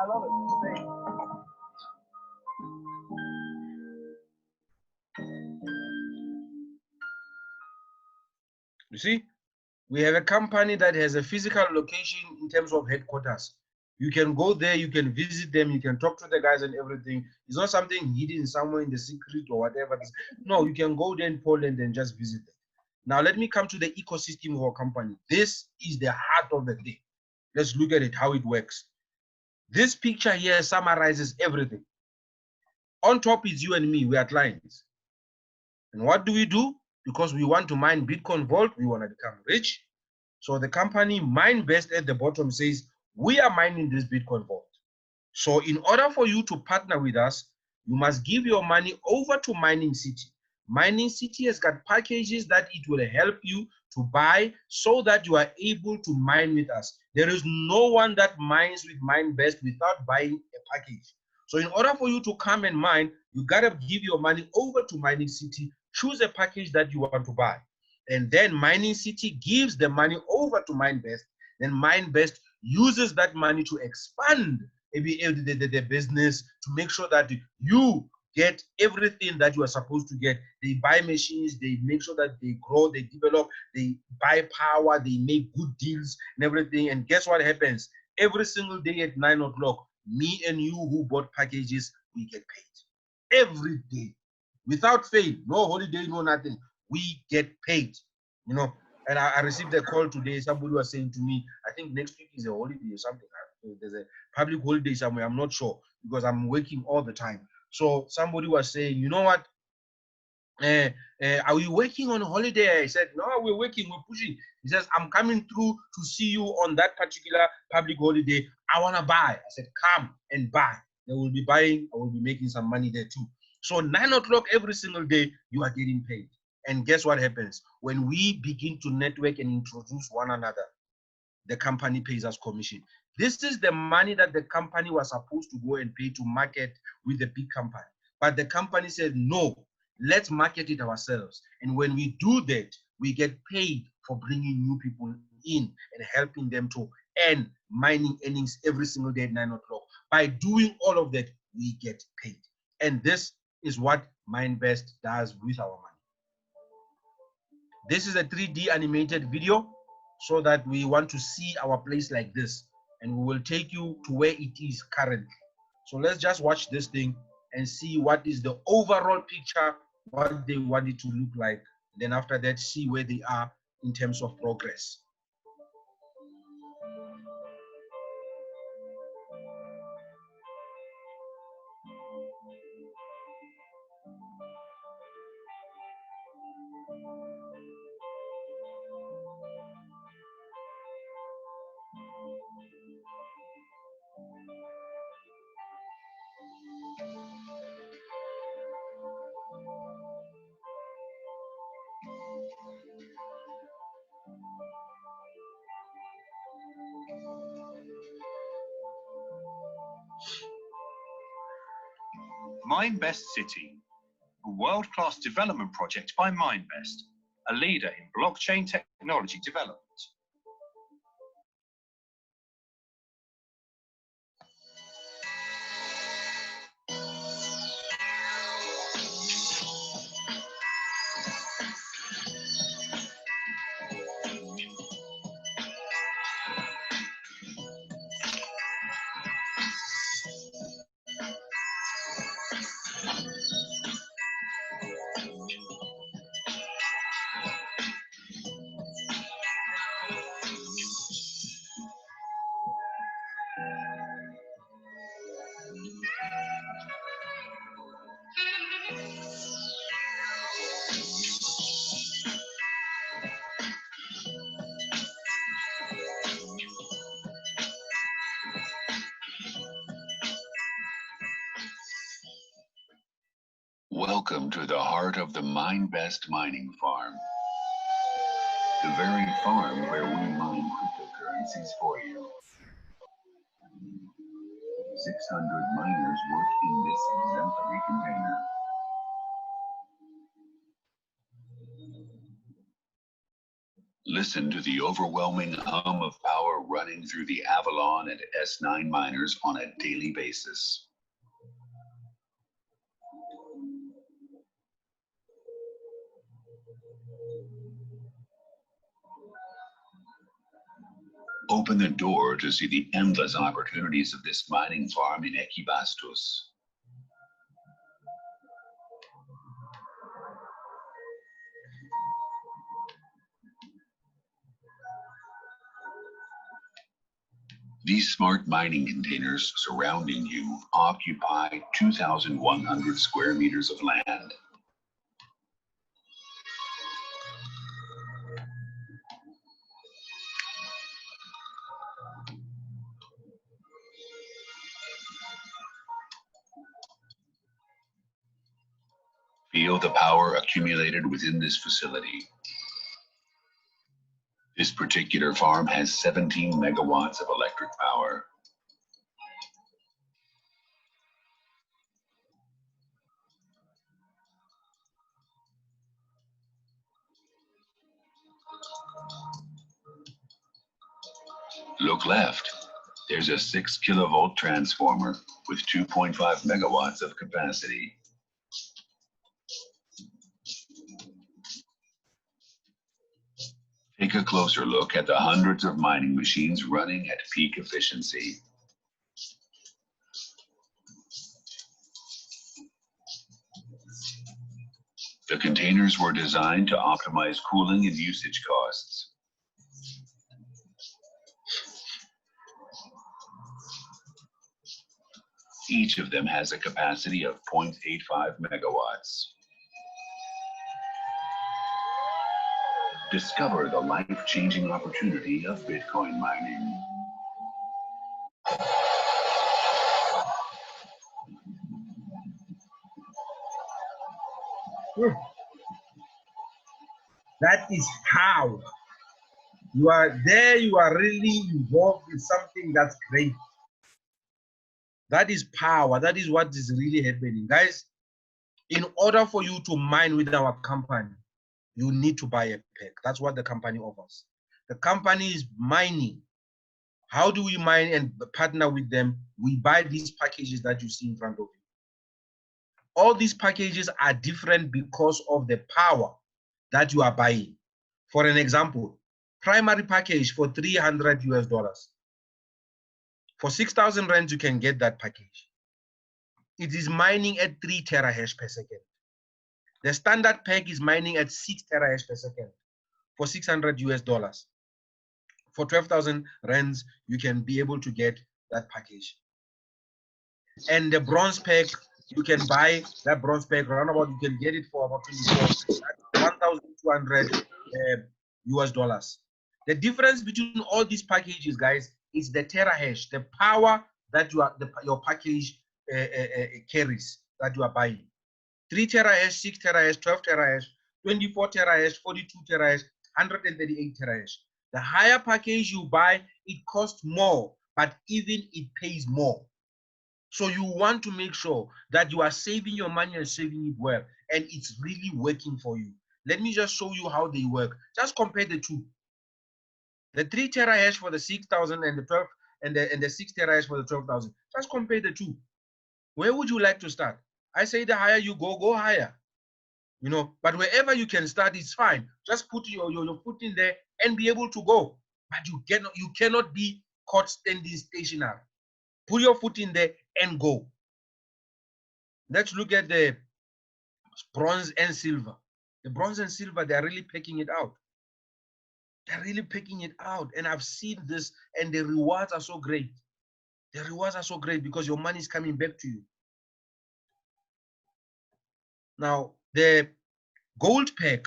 I love it. Thanks. You see, we have a company that has a physical location in terms of headquarters. You can go there, you can visit them, you can talk to the guys and everything. It's not something hidden somewhere in the secret or whatever. No, you can go there in Poland and just visit them. Now, let me come to the ecosystem of our company. This is the heart of the thing. Let's look at it, how it works. This picture here summarizes everything. On top is you and me, we are clients. And what do? Because we want to mine Bitcoin Vault, we want to become rich. So the company MineBest at the bottom says, we are mining this Bitcoin Vault. So in order for you to partner with us, you must give your money over to Mining City. Mining City has got packages that it will help you to buy so that you are able to mine with us. There is no one that mines with MineBest without buying a package. So in order for you to come and mine, you gotta give your money over to Mining City, choose a package that you want to buy. And then Mining City gives the money over to MineBest. Then MineBest uses that money to expand the business, to make sure that you get everything that you are supposed to get. They buy machines, they make sure that they grow, they develop, they buy power, they make good deals and everything. And guess what happens? Every single day at 9 o'clock, me and you who bought packages, we get paid. Every day. Without fail, no holiday, no nothing. We get paid, you know. And I received a call today. Somebody was saying to me, I think next week is a holiday or something. There's a public holiday somewhere. I'm not sure because I'm working all the time. So somebody was saying, you know what? Are you working on holiday? I said, no, we're working, we're pushing. He says, I'm coming through to see you on that particular public holiday. I want to buy. I said, come and buy. They will be buying. I will be making some money there too. So 9 o'clock every single day, you are getting paid. And guess what happens? When we begin to network and introduce one another, the company pays us commission. This is the money that the company was supposed to go and pay to market with the big company. But the company said, no, let's market it ourselves. And when we do that, we get paid for bringing new people in and helping them to earn mining earnings every single day at 9 o'clock. By doing all of that, we get paid. And this is what MineBest does with our money. This is a 3D animated video so that we want to see our place like this. and we will take you to where it is currently. So let's just watch this thing and see what is the overall picture, what they want it to look like. Then after that, see where they are in terms of progress. MindBest City, a world-class development project by MindBest, a leader in blockchain technology development. Welcome to the heart of the MindBest mining farm. The very farm where we mine cryptocurrencies for you. 600 miners work in this exemplary container. Listen to the overwhelming hum of power running through the Avalon and S9 miners on a daily basis. Open the door to see the endless opportunities of this mining farm in Ekibastos. These smart mining containers surrounding you occupy 2,100 square meters of land. Feel the power accumulated within this facility. This particular farm has 17 megawatts of electric power. Look left. There's a 6 kilovolt transformer with 2.5 megawatts of capacity. Take a closer look at the hundreds of mining machines running at peak efficiency. The containers were designed to optimize cooling and usage costs. Each of them has a capacity of 0.85 megawatts. Discover the life-changing opportunity of Bitcoin mining. That is how you are there. You are really involved in something that's great. That is power. That is what is really happening. Guys, in order for you to mine with our company, you need to buy a pack. That's what the company offers. The company is mining. How do we mine and partner with them? We buy these packages that you see in front of you. All these packages are different because of the power that you are buying. For an example, primary package for $300 US. For 6,000 rands, you can get that package. It is mining at 3 terahash per second. The standard pack is mining at 6 terahash per second for $600. For 12,000 rands, you can be able to get that package. And the bronze pack, you can buy that bronze pack roundabout, you can get it for about 1,200 US dollars. The difference between all these packages, guys, is the terahash, the power that your package carries, that you are buying. 3 terahash, 6 terahash, 12 terahash, 24 terahash, 42 terahash, 138 terahash. The higher package you buy, it costs more, but even it pays more. So you want to make sure that you are saving your money and saving it well, and it's really working for you. Let me just show you how they work. Just compare the two. The 3 terahash for the 6,000 and the 12 and the 6 terahash for the 12,000. Just compare the two. Where would you like to start? I say the higher you go higher. You know, but wherever you can start, it's fine. Just put your foot in there and be able to go. But you cannot be caught standing stationary. Put your foot in there and go. Let's look at the bronze and silver. The bronze and silver, they're really picking it out. They're really picking it out. And I've seen this, and the rewards are so great. The rewards are so great because your money is coming back to you. Now, the gold pack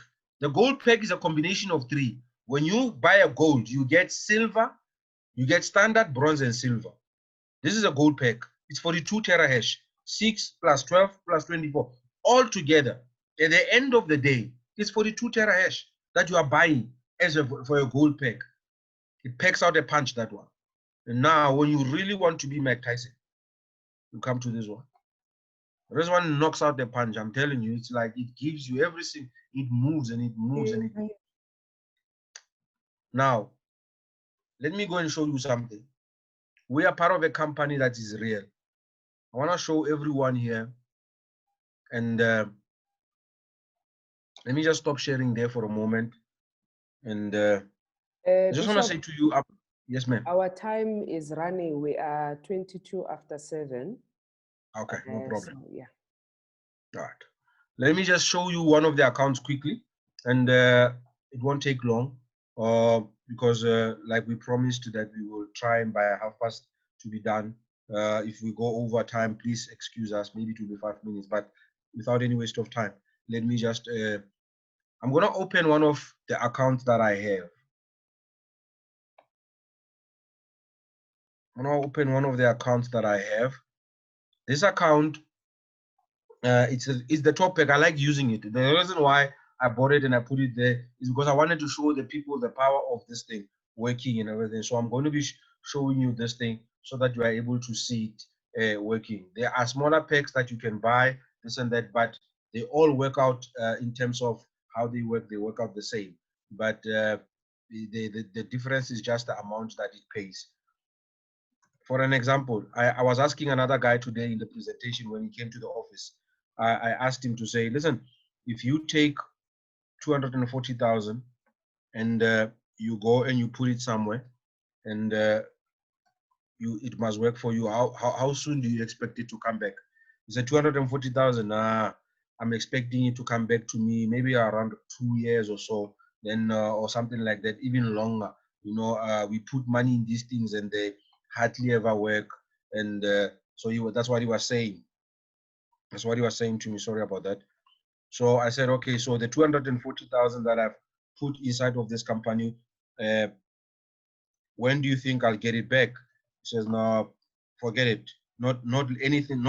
is a combination of 3. When you buy a gold, you get silver, you get standard, bronze, and silver. This is a gold pack. It's 42 terahash, 6 plus 12 plus 24. All together, at the end of the day, it's 42 terahash that you are buying for a gold pack. It packs out a punch, that one. And now, when you really want to be Mike Tyson, you come to this one. This one knocks out the punch. I'm telling you, it's like it gives you everything. It moves and it moves and it moves. Now, let me go and show you something. We are part of a company that is real. I want to show everyone here. And let me just stop sharing there for a moment. And I just want to say to you, yes, ma'am. Our time is running. We are 22 after 7. Okay, no problem. So, yeah. All right. Let me just show you one of the accounts quickly, and it won't take long because like we promised that we will try and by 1:30 to be done. If we go over time, please excuse us. Maybe it will be 5 minutes, but without any waste of time, let me just, I'm going to open one of the accounts that I have. I'm going to open one of the accounts that I have. This account, it's the topic. I like using it. The reason why I bought it and I put it there is because I wanted to show the people the power of this thing working and everything. So I'm going to be showing you this thing so that you are able to see it working. There are smaller packs that you can buy, this and that, but they all work out in terms of how they work. They work out the same, but the difference is just the amount that it pays. For an example, I was asking another guy today in the presentation when he came to the office. I asked him to say, listen, if you take 240,000 and you go and you put it somewhere and it must work for you, how soon do you expect it to come back? He said 240,000. I'm expecting it to come back to me maybe around 2 years or so, then or something like that, even longer. You know, we put money in these things and they hardly ever work, and so that's what he was saying. That's what he was saying to me. Sorry about that. So I said, okay, so the 240,000 that I've put inside of this company, when do you think I'll get it back? He says, no, forget it. Not anything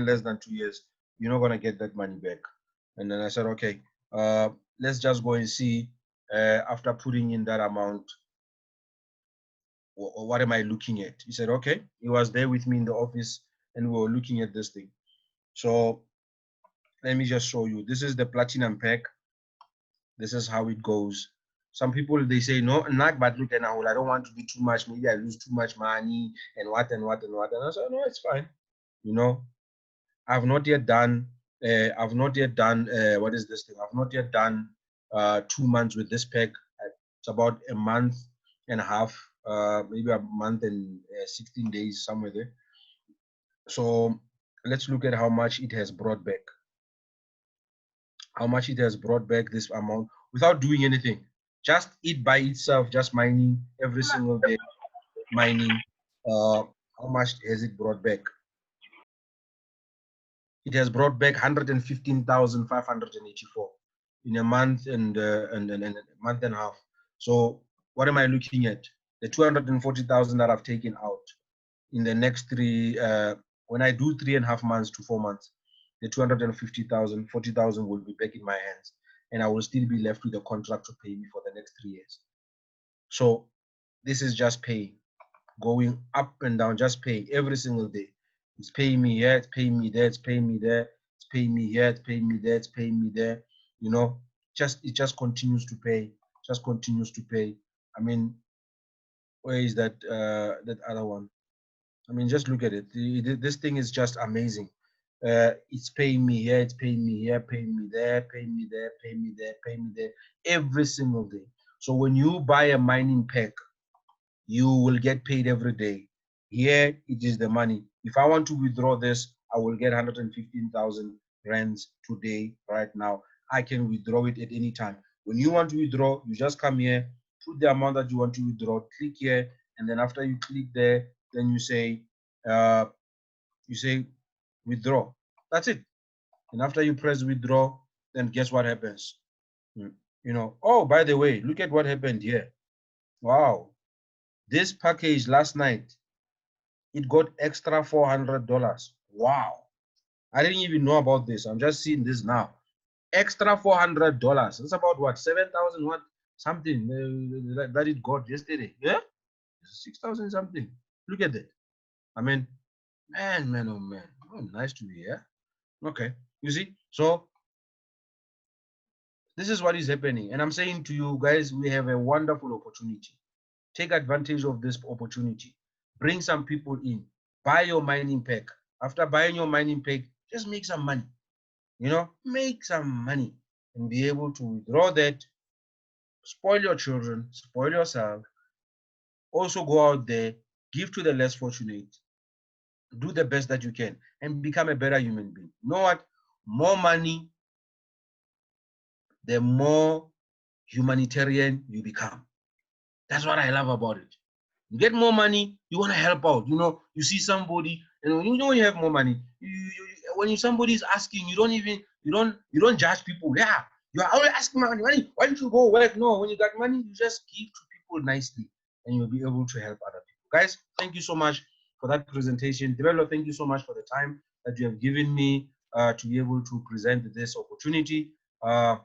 less than 2 years. You're not gonna get that money back. And then I said, okay, let's just go and see after putting in that amount, what am I looking at? He said, okay. He was there with me in the office and we were looking at this thing. So let me just show you. This is the platinum pack. This is how it goes. Some people, they say, no, not but look at now, I don't want to be too much. Maybe I lose too much money and what and what and what. And I said, no, it's fine. You know, I've not yet done, what is this thing? I've not yet done 2 months with this pack. It's about a month and a half maybe a month and 16 days, somewhere there. So let's look at how much it has brought back. How much it has brought back this amount without doing anything. Just it by itself, just mining every single day, mining. How much has it brought back? It has brought back 115,584 in a month and a month and a half. So what am I looking at? The 240,000 that I've taken out in the next when I do 3.5 months to 4 months, the 250,000, 40,000 will be back in my hands, and I will still be left with a contract to pay me for the next 3 years. So this is just paying, going up and down, just paying every single day. It's paying me here, it's paying me there, it's paying me there, it's paying me here, it's paying me there, it's paying me there. You know, it just continues to pay, just continues to pay. I mean, where is that that other one? I mean, just look at it. This thing is just amazing. It's paying me here, it's paying me here, paying me there, paying me there, paying me there, paying me there, every single day. So when you buy a mining pack, you will get paid every day. Here it is the money. If I want to withdraw this, I will get 115,000 rands today, right now. I can withdraw it at any time. When you want to withdraw, you just come here, put the amount that you want to withdraw, click here, and then after you click there, then you say withdraw. That's it. And after you press withdraw, then guess what happens? You know, oh, by the way, look at what happened here. Wow. This package last night, it got extra $400. Wow. I didn't even know about this. I'm just seeing this now. Extra $400. That's about what? 7,000 what? Something that it got yesterday. Yeah? 6,000 something. Look at that. I mean, man, oh man. Oh, nice to be here. Okay. You see? So this is what is happening. And I'm saying to you guys, we have a wonderful opportunity. Take advantage of this opportunity. Bring some people in. Buy your mining pack. After buying your mining pack, just make some money. You know, make some money and be able to withdraw that. Spoil your children, spoil yourself. Also go out there, give to the less fortunate. Do the best that you can and become a better human being. You know what? More money, the more humanitarian you become. That's what I love about it. You get more money, you want to help out. You know, you see somebody, and you know when you have more money, when somebody is asking, you don't judge people. Yeah, you are always asking money. Why don't you go work? No, when you got money, you just give to people nicely, and you'll be able to help other people. Guys, thank you so much for that presentation. Develop, thank you so much for the time that you have given me to be able to present this opportunity. Yeah.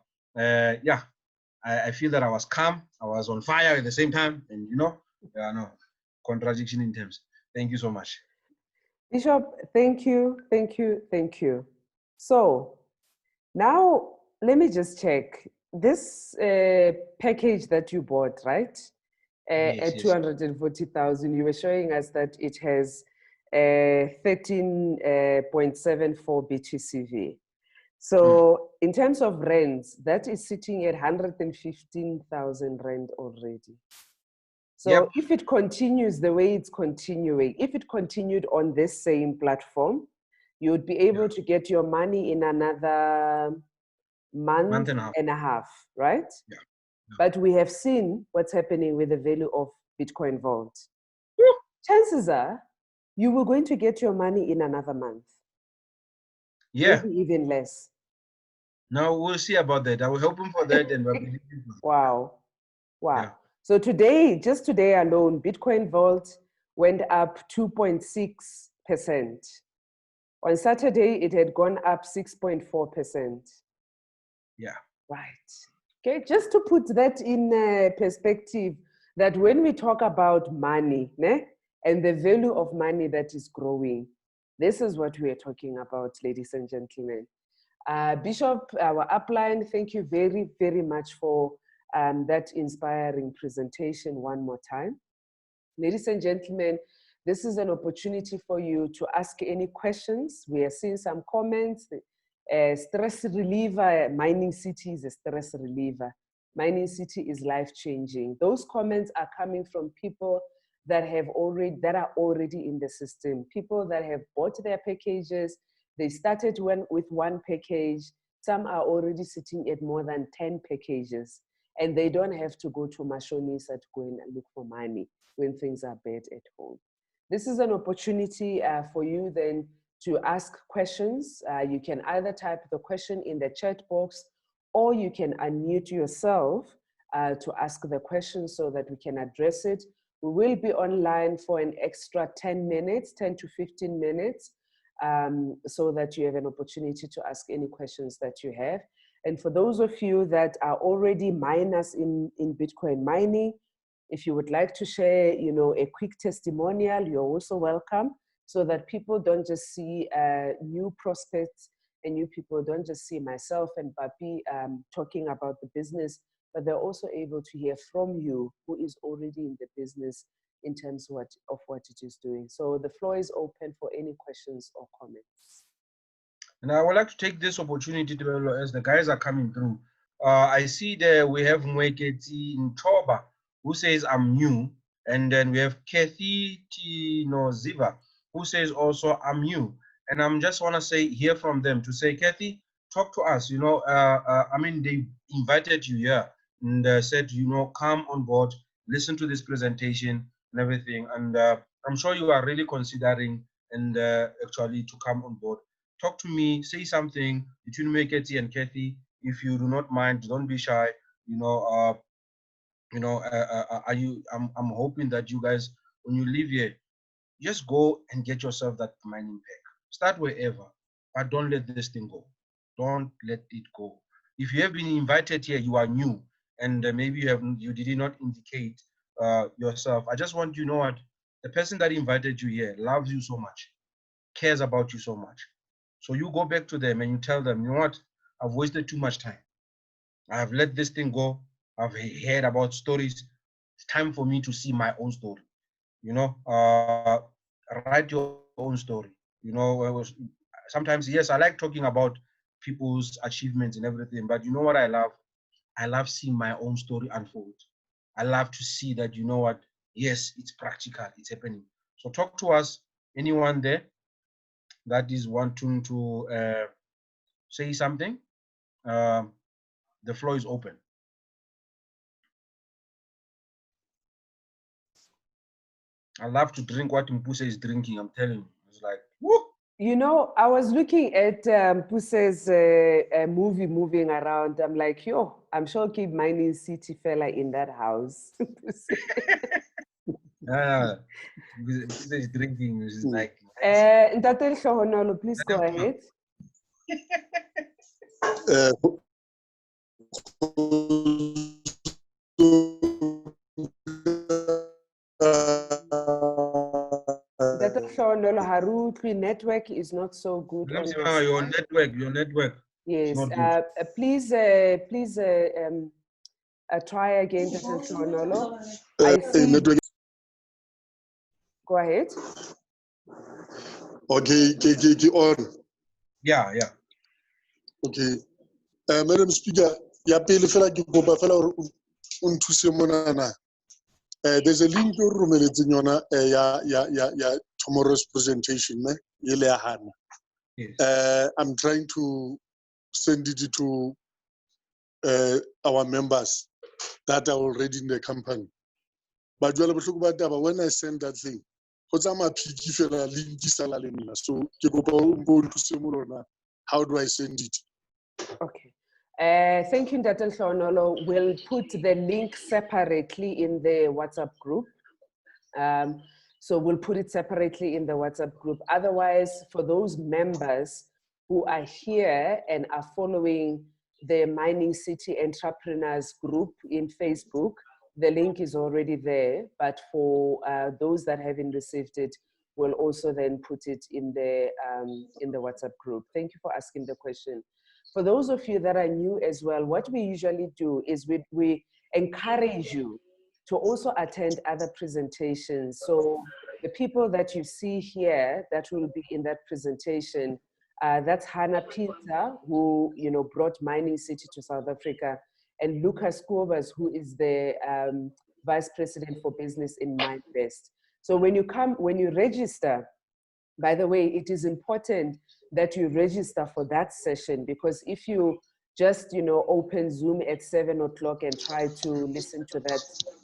I feel that I was calm, I was on fire at the same time, and you know, no contradiction in terms. Thank you so much. Bishop, thank you. So now let me just check this package that you bought, right? At 240,000, you were showing us that it has 13.74 BTCV. So in terms of rands, that is sitting at 115,000 rand already. So if it continues the way it's continuing, if it continued on this same platform, you would be able to get your money in another month and a half, right? Yeah. But we have seen what's happening with the value of Bitcoin Vault. Chances are you were going to get your money in another month. Yeah. Maybe even less. Now we'll see about that. I was hoping for that, and wow. Yeah. So today, just today alone, Bitcoin Vault went up 2.6%. On Saturday, it had gone up 6.4%. Yeah. Right. Okay, just to put that in perspective, that when we talk about money and the value of money that is growing, this is what we are talking about, ladies and gentlemen. Bishop, our upline, thank you very, very much for that inspiring presentation one more time. Ladies and gentlemen, this is an opportunity for you to ask any questions. We are seeing some comments. Stress reliever, mining city is a stress reliever. Mining City is life-changing. Those comments are coming from people that are already in the system, people that have bought their packages. They started with one package. Some are already sitting at more than 10 packages, and they don't have to go to Mashonisa to go and look for money when things are bad at home. This is an opportunity for you then to ask questions. You can either type the question in the chat box, or you can unmute yourself to ask the question so that we can address it. We will be online for an extra 10 minutes, 10 to 15 minutes, so that you have an opportunity to ask any questions that you have. And for those of you that are already miners in Bitcoin mining, if you would like to share, a quick testimonial, you're also welcome, so that people don't just see new prospects and new people don't just see myself and Papi talking about the business, but they're also able to hear from you who is already in the business in terms of what it is doing. So the floor is open for any questions or comments. And I would like to take this opportunity to, as the guys are coming through, I see there we have Mweketi Ntoba, who says, I'm new. And then we have Kathy Tinoziva, who says also, I'm new. And I'm just want to say, hear from them to say, Kathy, talk to us. I mean, they invited you here and said, come on board, listen to this presentation and everything. And I'm sure you are really considering and actually to come on board. Talk to me, say something between Mweketi and Kathy. If you do not mind, don't be shy. I'm hoping that you guys, when you leave here, just go and get yourself that mining pack. Start wherever, but don't let this thing go. Don't let it go. If you have been invited here, you are new, and maybe you did not indicate yourself. I just want you to know what the person that invited you here loves you so much, cares about you so much. So you go back to them and you tell them, you know what? I've wasted too much time. I've let this thing go. I've heard about stories. It's time for me to see my own story. Write your own story. Sometimes, yes, I like talking about people's achievements and everything, but you know what I love? I love seeing my own story unfold. I love to see that, you know what? Yes, it's practical. It's happening. So talk to us. Anyone there that is wanting to say something? The floor is open. I love to drink what Mpuse is drinking. I'm telling you, it's like, whoop. I was looking at Mpuse's movie moving around. I'm like, yo, I'm sure keep Mining City fella in that house. Mpuse is drinking. It's like. Ntate Hlohonolo, please go ahead. Network is not so good. Your network. Yes. Please try again, I see. Go ahead. Okay, on. Yeah. Okay. Madam Speaker, there's a link to tomorrow's presentation. I'm trying to send it to our members that are already in the company. But when I send that thing, so how do I send it? Okay. Thank you, Ntate Hlohonolo. We'll put the link separately in the WhatsApp group. So we'll put it separately in the WhatsApp group. Otherwise, for those members who are here and are following the Mining City Entrepreneurs group in Facebook, the link is already there. But for those that haven't received it, we'll also then put it in the WhatsApp group. Thank you for asking the question. For those of you that are new as well, what we usually do is we encourage you to also attend other presentations. So the people that you see here that will be in that presentation, that's Hannah Peter, who brought Mining City to South Africa, and Lucas Kovas, who is the Vice President for Business in MindBest. So when you register, by the way, it is important that you register for that session, because if you just, open Zoom at 7 o'clock and try to listen to that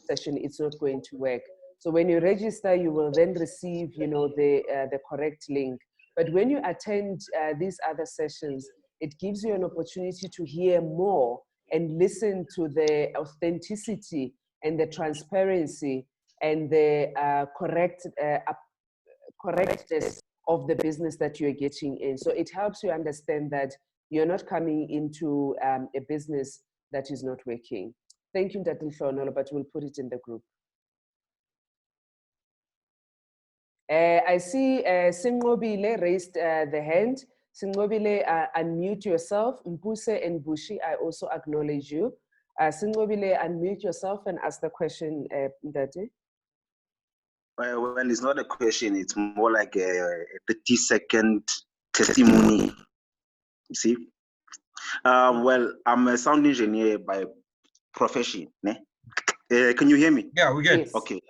session, it's not going to work. So when you register, you will then receive, the correct link. But when you attend these other sessions, it gives you an opportunity to hear more and listen to the authenticity and the transparency and the correctness of the business that you're getting in. So it helps you understand that you're not coming into a business that is not working. Thank you, Ntate Mhlonolo, but we'll put it in the group. I see Singobile raised the hand. Singobile, unmute yourself. Mpuse and Bushi, I also acknowledge you. Singobile, unmute yourself and ask the question, Ndate. Well, it's not a question. It's more like a 30-second testimony. You see? Well, I'm a sound engineer by profession. Can you hear me? Yeah, we can. Yes. Okay.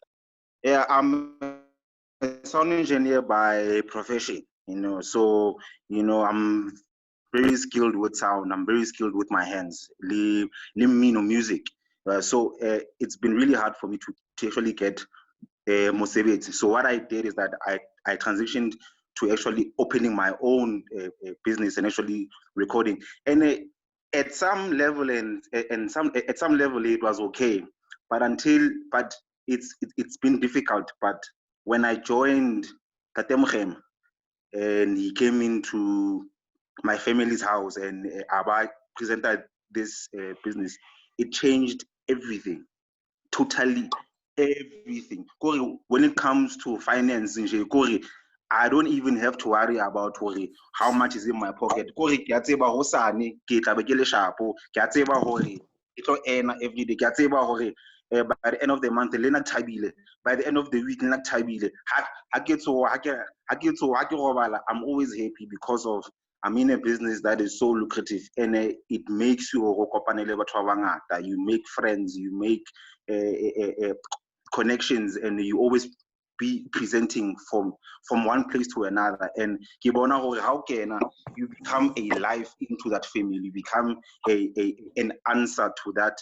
Yeah, I'm a sound engineer by profession. So I'm very skilled with sound. I'm very skilled with my hands. Music. So it's been really hard for me to actually get Mosebetsi. So what I did is that I transitioned to actually opening my own business and actually recording. And at some level at some level it was okay, but it's been difficult. But when I joined Papi Mokhema and he came into my family's house and I presented this business, it changed everything, totally everything. When it comes to finance, I don't even have to worry about how much is in my pocket. Every day, by the end of the month, by the end of the week, I'm always happy because of I'm in a business that is so lucrative, and it makes you you make friends, you make connections, and you always be presenting from one place to another. And how can you become a life into that family? You become an answer to that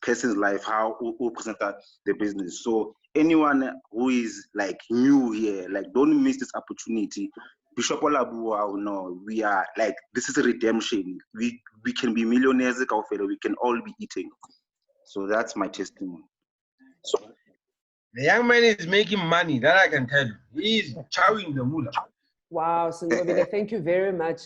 person's life, how who present the business. So anyone who is like new here, like don't miss this opportunity. Bishop Olabu, no, we are like, this is a redemption. We can be millionaires, we can all be eating. So that's my testimony. So the young man is making money, that I can tell you. He is chowing the moolah. Wow, Singobile, thank you very much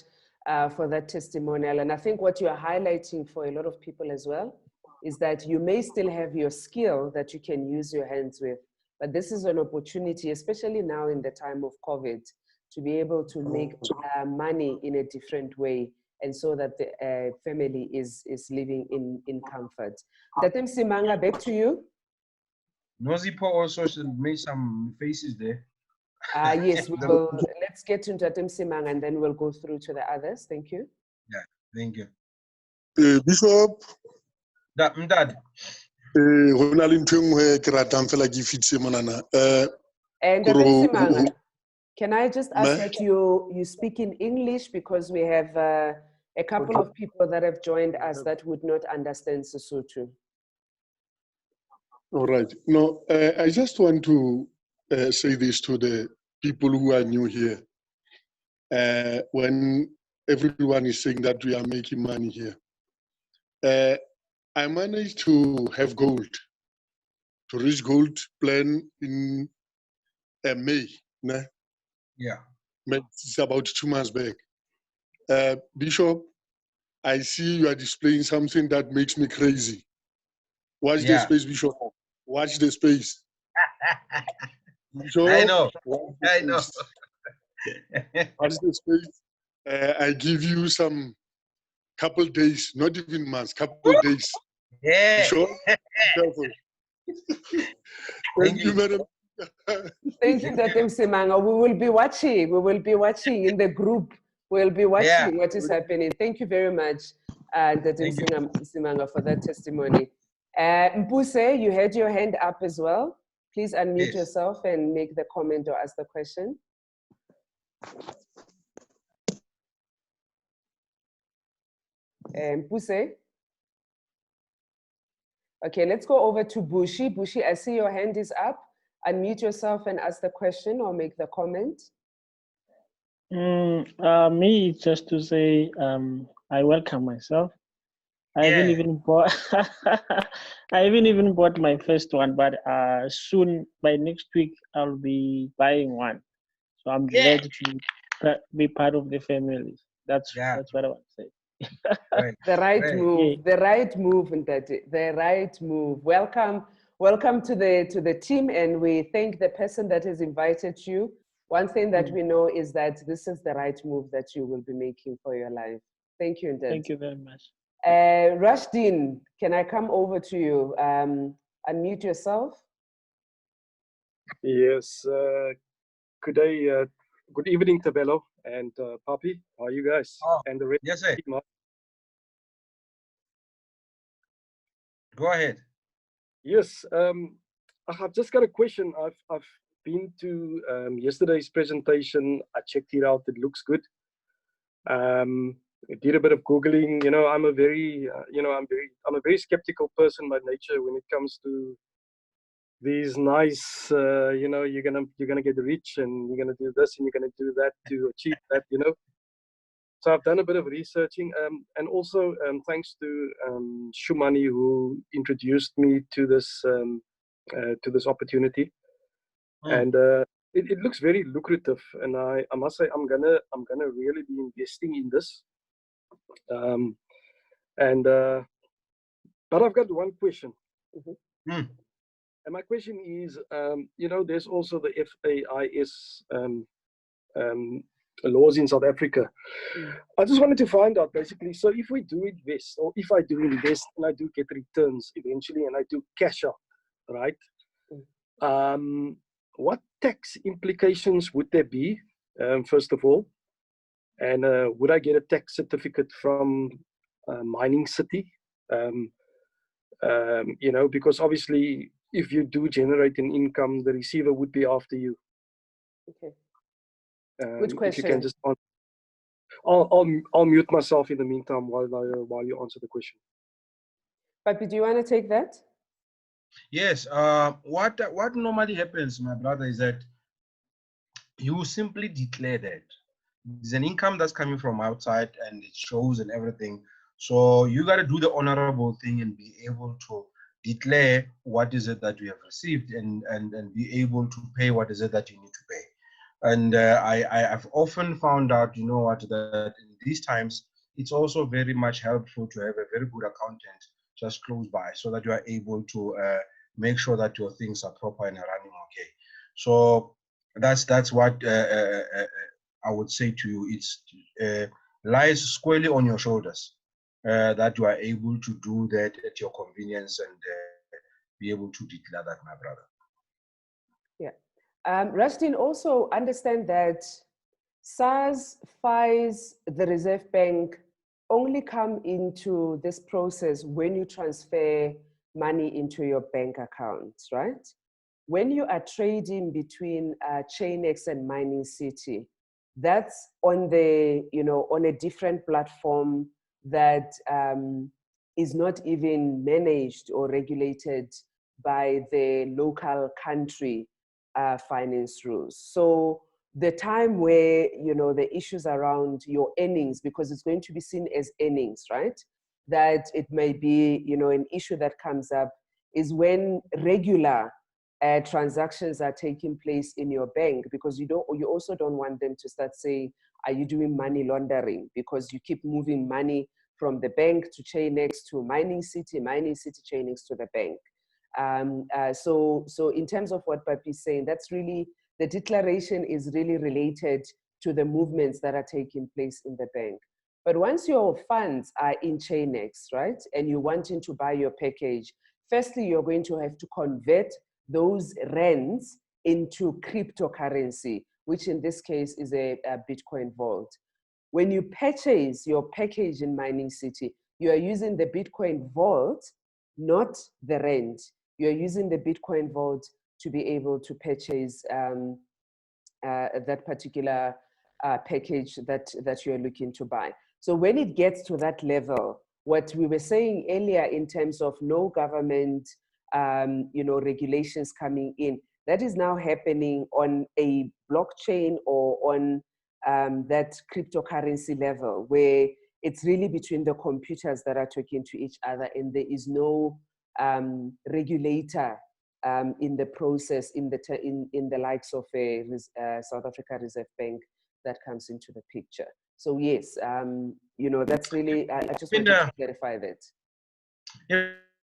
for that testimonial. And I think what you are highlighting for a lot of people as well is that you may still have your skill that you can use your hands with, but this is an opportunity, especially now in the time of COVID, to be able to make money in a different way, and so that the family is living in comfort. Tatem Simanga, back to you. Nozipo also should make some faces there. Yes, we will. Let's get to Tatem Simanga and then we'll go through to the others. Thank you. Yeah, thank you. Bishop. Mdad. And Tatem Simanga, can I just ask that you speak in English, because we have a couple of people that have joined us that would not understand Sesotho. All right. No, I just want to say this to the people who are new here. When everyone is saying that we are making money here, I managed to have gold, to reach gold plan in May. Nah? Yeah. It's about 2 months back. Bishop, I see you are displaying something that makes me crazy. Watch the space, Bishop. Watch the space. Bishop, I know. I know. Watch the space. I give you some couple days, not even months, couple days. Yeah. Bishop, careful. Thank you, madam. Thank you, Tatem Simanga. We will be watching. We will be watching in the group. We'll be watching what is happening. Thank you very much Thank you. Simanga, for that testimony. Mpuse, you had your hand up as well. Please unmute Yes. yourself and make the comment or ask the question. Mpuse? Okay, let's go over to Bushi. Bushi, I see your hand is up. Unmute yourself and ask the question or make the comment. Me, just to say, I welcome myself. I haven't even bought. I haven't even bought my first one, but soon, by next week, I'll be buying one. So I'm glad to be part of the family. That's what I want to say. Right. The right Right. move, the right move, Ntati, the right move. Welcome to the team, and we thank the person that has invited you. One thing that we know is that this is the right move that you will be making for your life. Thank you, Ntati. Thank you very much. Rushdin, can I come over to you? Unmute yourself. Yes. Good day. Good evening, Tabello and Papi. How are you guys? Oh, and the rest yes, of the sir. team? Go ahead. Yes. I've just got a question. I've been to yesterday's presentation. I checked it out. It looks good. I did a bit of googling. You know, I'm a very skeptical person by nature when it comes to these nice. You know, you're gonna get rich and you're gonna do this and you're gonna do that to achieve that. You know. So I've done a bit of researching, and also thanks to Shumani, who introduced me to this opportunity, and it looks very lucrative. And I must say I'm gonna really be investing in this. But I've got one question, and my question is, you know, there's also the FAIS laws in South Africa. I just wanted to find out basically, so if we do invest, or if I do invest and I do get returns eventually and I do cash out, right? What tax implications would there be, first of all? And would I get a tax certificate from Mining City? You know, because obviously if you do generate an income, the receiver would be after you. Okay. Good question. If you can just answer. I'll mute myself in the meantime while you answer the question. Papi, do you want to take that? Yes. What normally happens, my brother, is that you simply declare that there's an income that's coming from outside and it shows and everything. So you got to do the honorable thing and be able to declare what is it that you have received and be able to pay what is it that you need to pay. And I've often found out, you know what, that in these times, it's also very much helpful to have a very good accountant just close by so that you are able to make sure that your things are proper and are running okay. So that's what I would say to you. It's lies squarely on your shoulders that you are able to do that at your convenience and be able to declare that, my brother. Yeah. Rustin, also understand that SARS, FIs, the Reserve Bank only come into this process when you transfer money into your bank accounts, right? When you are trading between Chainex and Mining City, that's on the, you know, on a different platform that is not even managed or regulated by the local country finance rules. So the time where, you know, the issues around your earnings, because it's going to be seen as earnings, right? That it may be, you know, an issue that comes up is when regular transactions are taking place in your bank, because you also don't want them to start saying, are you doing money laundering? Because you keep moving money from the bank to Chainex to Mining City Chainex to the bank. So in terms of what Papi is saying, that's really, the declaration is really related to the movements that are taking place in the bank. But once your funds are in Chainex, right, and you're wanting to buy your package, firstly, you're going to have to convert those rands into cryptocurrency, which in this case is a Bitcoin vault. When you purchase your package in Mining City, you are using the Bitcoin vault, not the rent. You're using the Bitcoin vault to be able to purchase that particular package that you're looking to buy. So when it gets to that level, what we were saying earlier in terms of no government regulations coming in, that is now happening on a blockchain or on that cryptocurrency level, where it's really between the computers that are talking to each other, and there is no regulator in the process, in the likes of a South Africa Reserve Bank that comes into the picture. So yes, that's really, I just wanted to clarify that.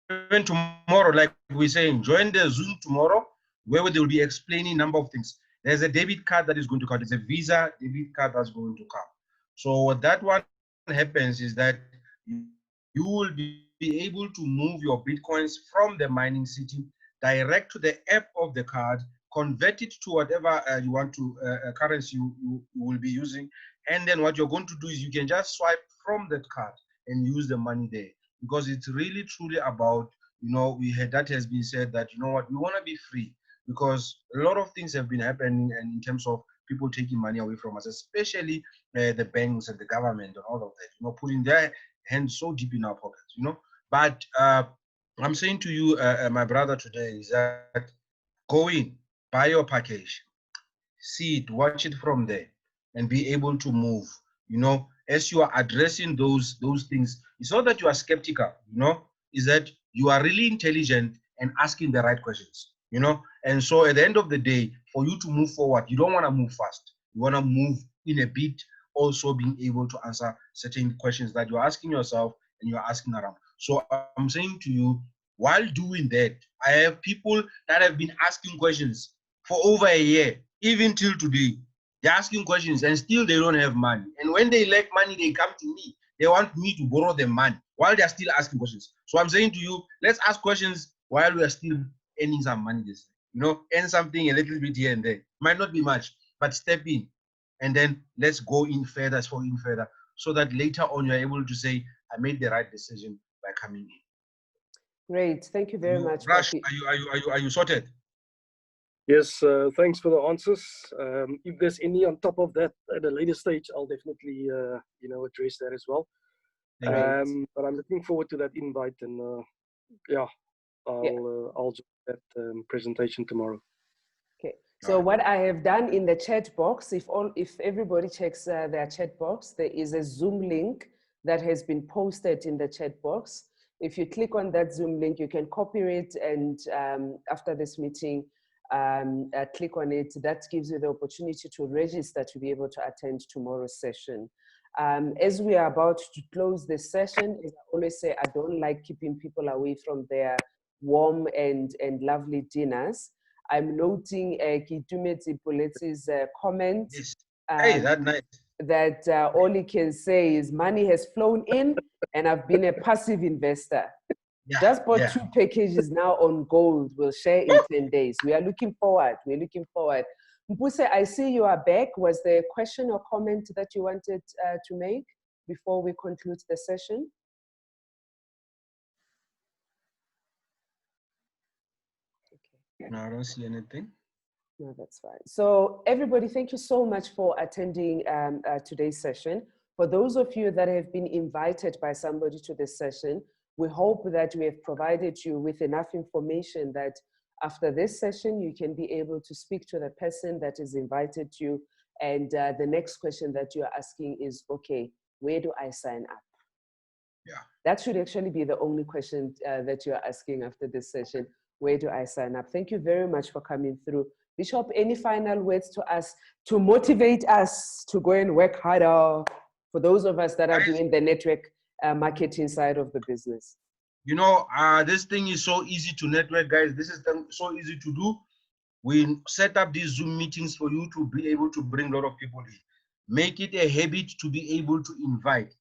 Even tomorrow, like we're saying, join the Zoom tomorrow, where they will be explaining a number of things. There's a debit card that is going to come. There's a Visa debit card that's going to come. So what that one happens is that you will be able to move your Bitcoins from the mining city direct to the app of the card, convert it to whatever you want to currency you will be using. And then what you're going to do is you can just swipe from that card and use the money there. Because it's really truly about, that has been said that, we want to be free, because a lot of things have been happening, and in terms of people taking money away from us, especially the banks and the government and all of that, putting their hands so deep in our pockets, But I'm saying to you, my brother, today is that go in, buy your package, see it, watch it from there, and be able to move. As you are addressing those things, it's not that you are skeptical, is that you are really intelligent and asking the right questions, And so at the end of the day, for you to move forward, you don't want to move fast. You want to move in a bit, also being able to answer certain questions that you're asking yourself and you're asking around. So I'm saying to you, while doing that, I have people that have been asking questions for over a year, even till today. They're asking questions and still they don't have money. And when they lack money, they come to me. They want me to borrow them money while they're still asking questions. So I'm saying to you, let's ask questions while we are still earning some money this time. Earn something a little bit here and there. Might not be much, but step in. And then let's go in further, so that later on you're able to say, I made the right decision by coming in. Great, thank you very much. Rush, Papi. are you sorted? Yes, thanks for the answers. If there's any on top of that at a later stage, I'll definitely, address that as well. But I'm looking forward to that invite, and I'll do that presentation tomorrow. Okay. So what I have done in the chat box, if everybody checks their chat box, there is a Zoom link that has been posted in the chat box. If you click on that Zoom link, you can copy it, and after this meeting, click on it. That gives you the opportunity to register to be able to attend tomorrow's session. As we are about to close this session, as I always say, I don't like keeping people away from their warm and lovely dinners. I'm noting Kitumeti Poleti's comment. Yes. Hey, that's nice. That all he can say is money has flown in and I've been a passive investor. Yeah, Just bought 2 packages now on gold. We'll share in 10 days. We are looking forward. We're looking forward. Mpuse, I see you are back. Was there a question or comment that you wanted to make before we conclude the session? Okay. No, I don't see anything. No, that's fine. So everybody, thank you so much for attending today's session. For those of you that have been invited by somebody to this session, we hope that we have provided you with enough information that after this session, you can be able to speak to the person that has invited you. And the next question that you're asking is, okay, where do I sign up? Yeah. That should actually be the only question that you're asking after this session. Where do I sign up? Thank you very much for coming through. Bishop, any final words to us to motivate us to go and work harder for those of us that are doing the network marketing side of the business? This thing is so easy to network, guys. This is so easy to do. We set up these Zoom meetings for you to be able to bring a lot of people in. Make it a habit to be able to invite.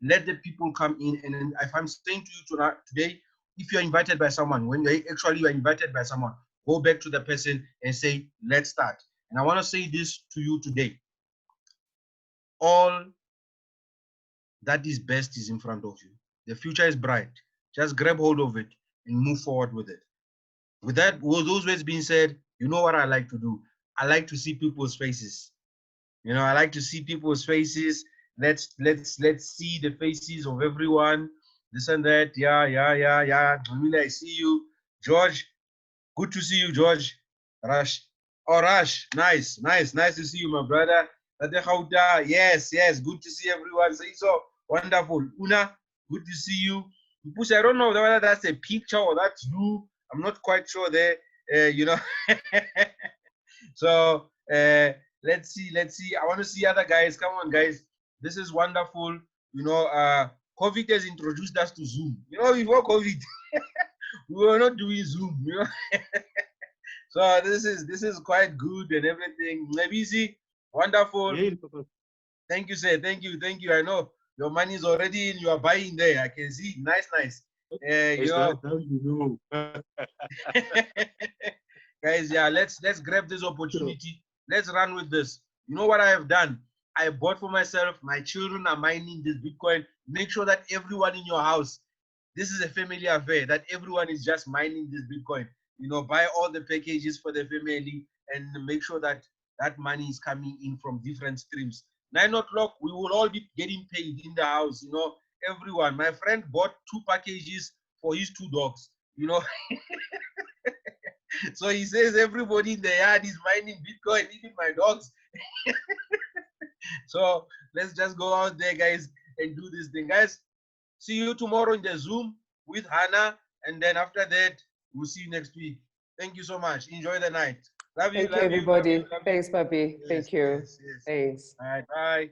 Let the people come in. And if I'm saying to you today, if you're invited by someone, when you're invited by someone, go back to the person and say, let's start. And I want to say this to you today. All that is best is in front of you. The future is bright. Just grab hold of it and move forward with it. With that, with those words being said, you know what I like to do? I like to see people's faces. You know, I like to see people's faces. Let's see the faces of everyone. This and that. Yeah. I see you. George, good to see you, George. Rush. Oh, Rush. Nice to see you, my brother. Yes, good to see everyone. So wonderful. Una, good to see you. Push, I don't know whether that's a picture or that's you. I'm not quite sure there. You know. So let's see. I want to see other guys. Come on, guys. This is wonderful. You know, COVID has introduced us to Zoom. You know, before COVID, we were not doing Zoom. You know. So this is quite good and everything. Maybe see, wonderful. Thank you, sir. Thank you. I know your money is already in. You are buying there. I can see. Nice. You know. Guys, yeah, let's grab this opportunity. Let's run with this. You know what I have done? I bought for myself. My children are mining this Bitcoin. Make sure that everyone in your house, this is a family affair, that everyone is just mining this Bitcoin. You know, buy all the packages for the family and make sure that that money is coming in from different streams. 9 o'clock, we will all be getting paid in the house. You know, everyone. My friend bought 2 packages for his 2 dogs. You know. So he says everybody in the yard is mining Bitcoin, even my dogs. So let's just go out there, guys, and do this thing. Guys, see you tomorrow in the Zoom with Hannah. And then after that, we'll see you next week. Thank you so much. Enjoy the night. Love you. Thank you, everybody. Thanks, Papi. Yes, Thank you. yes. Thanks. All right, bye.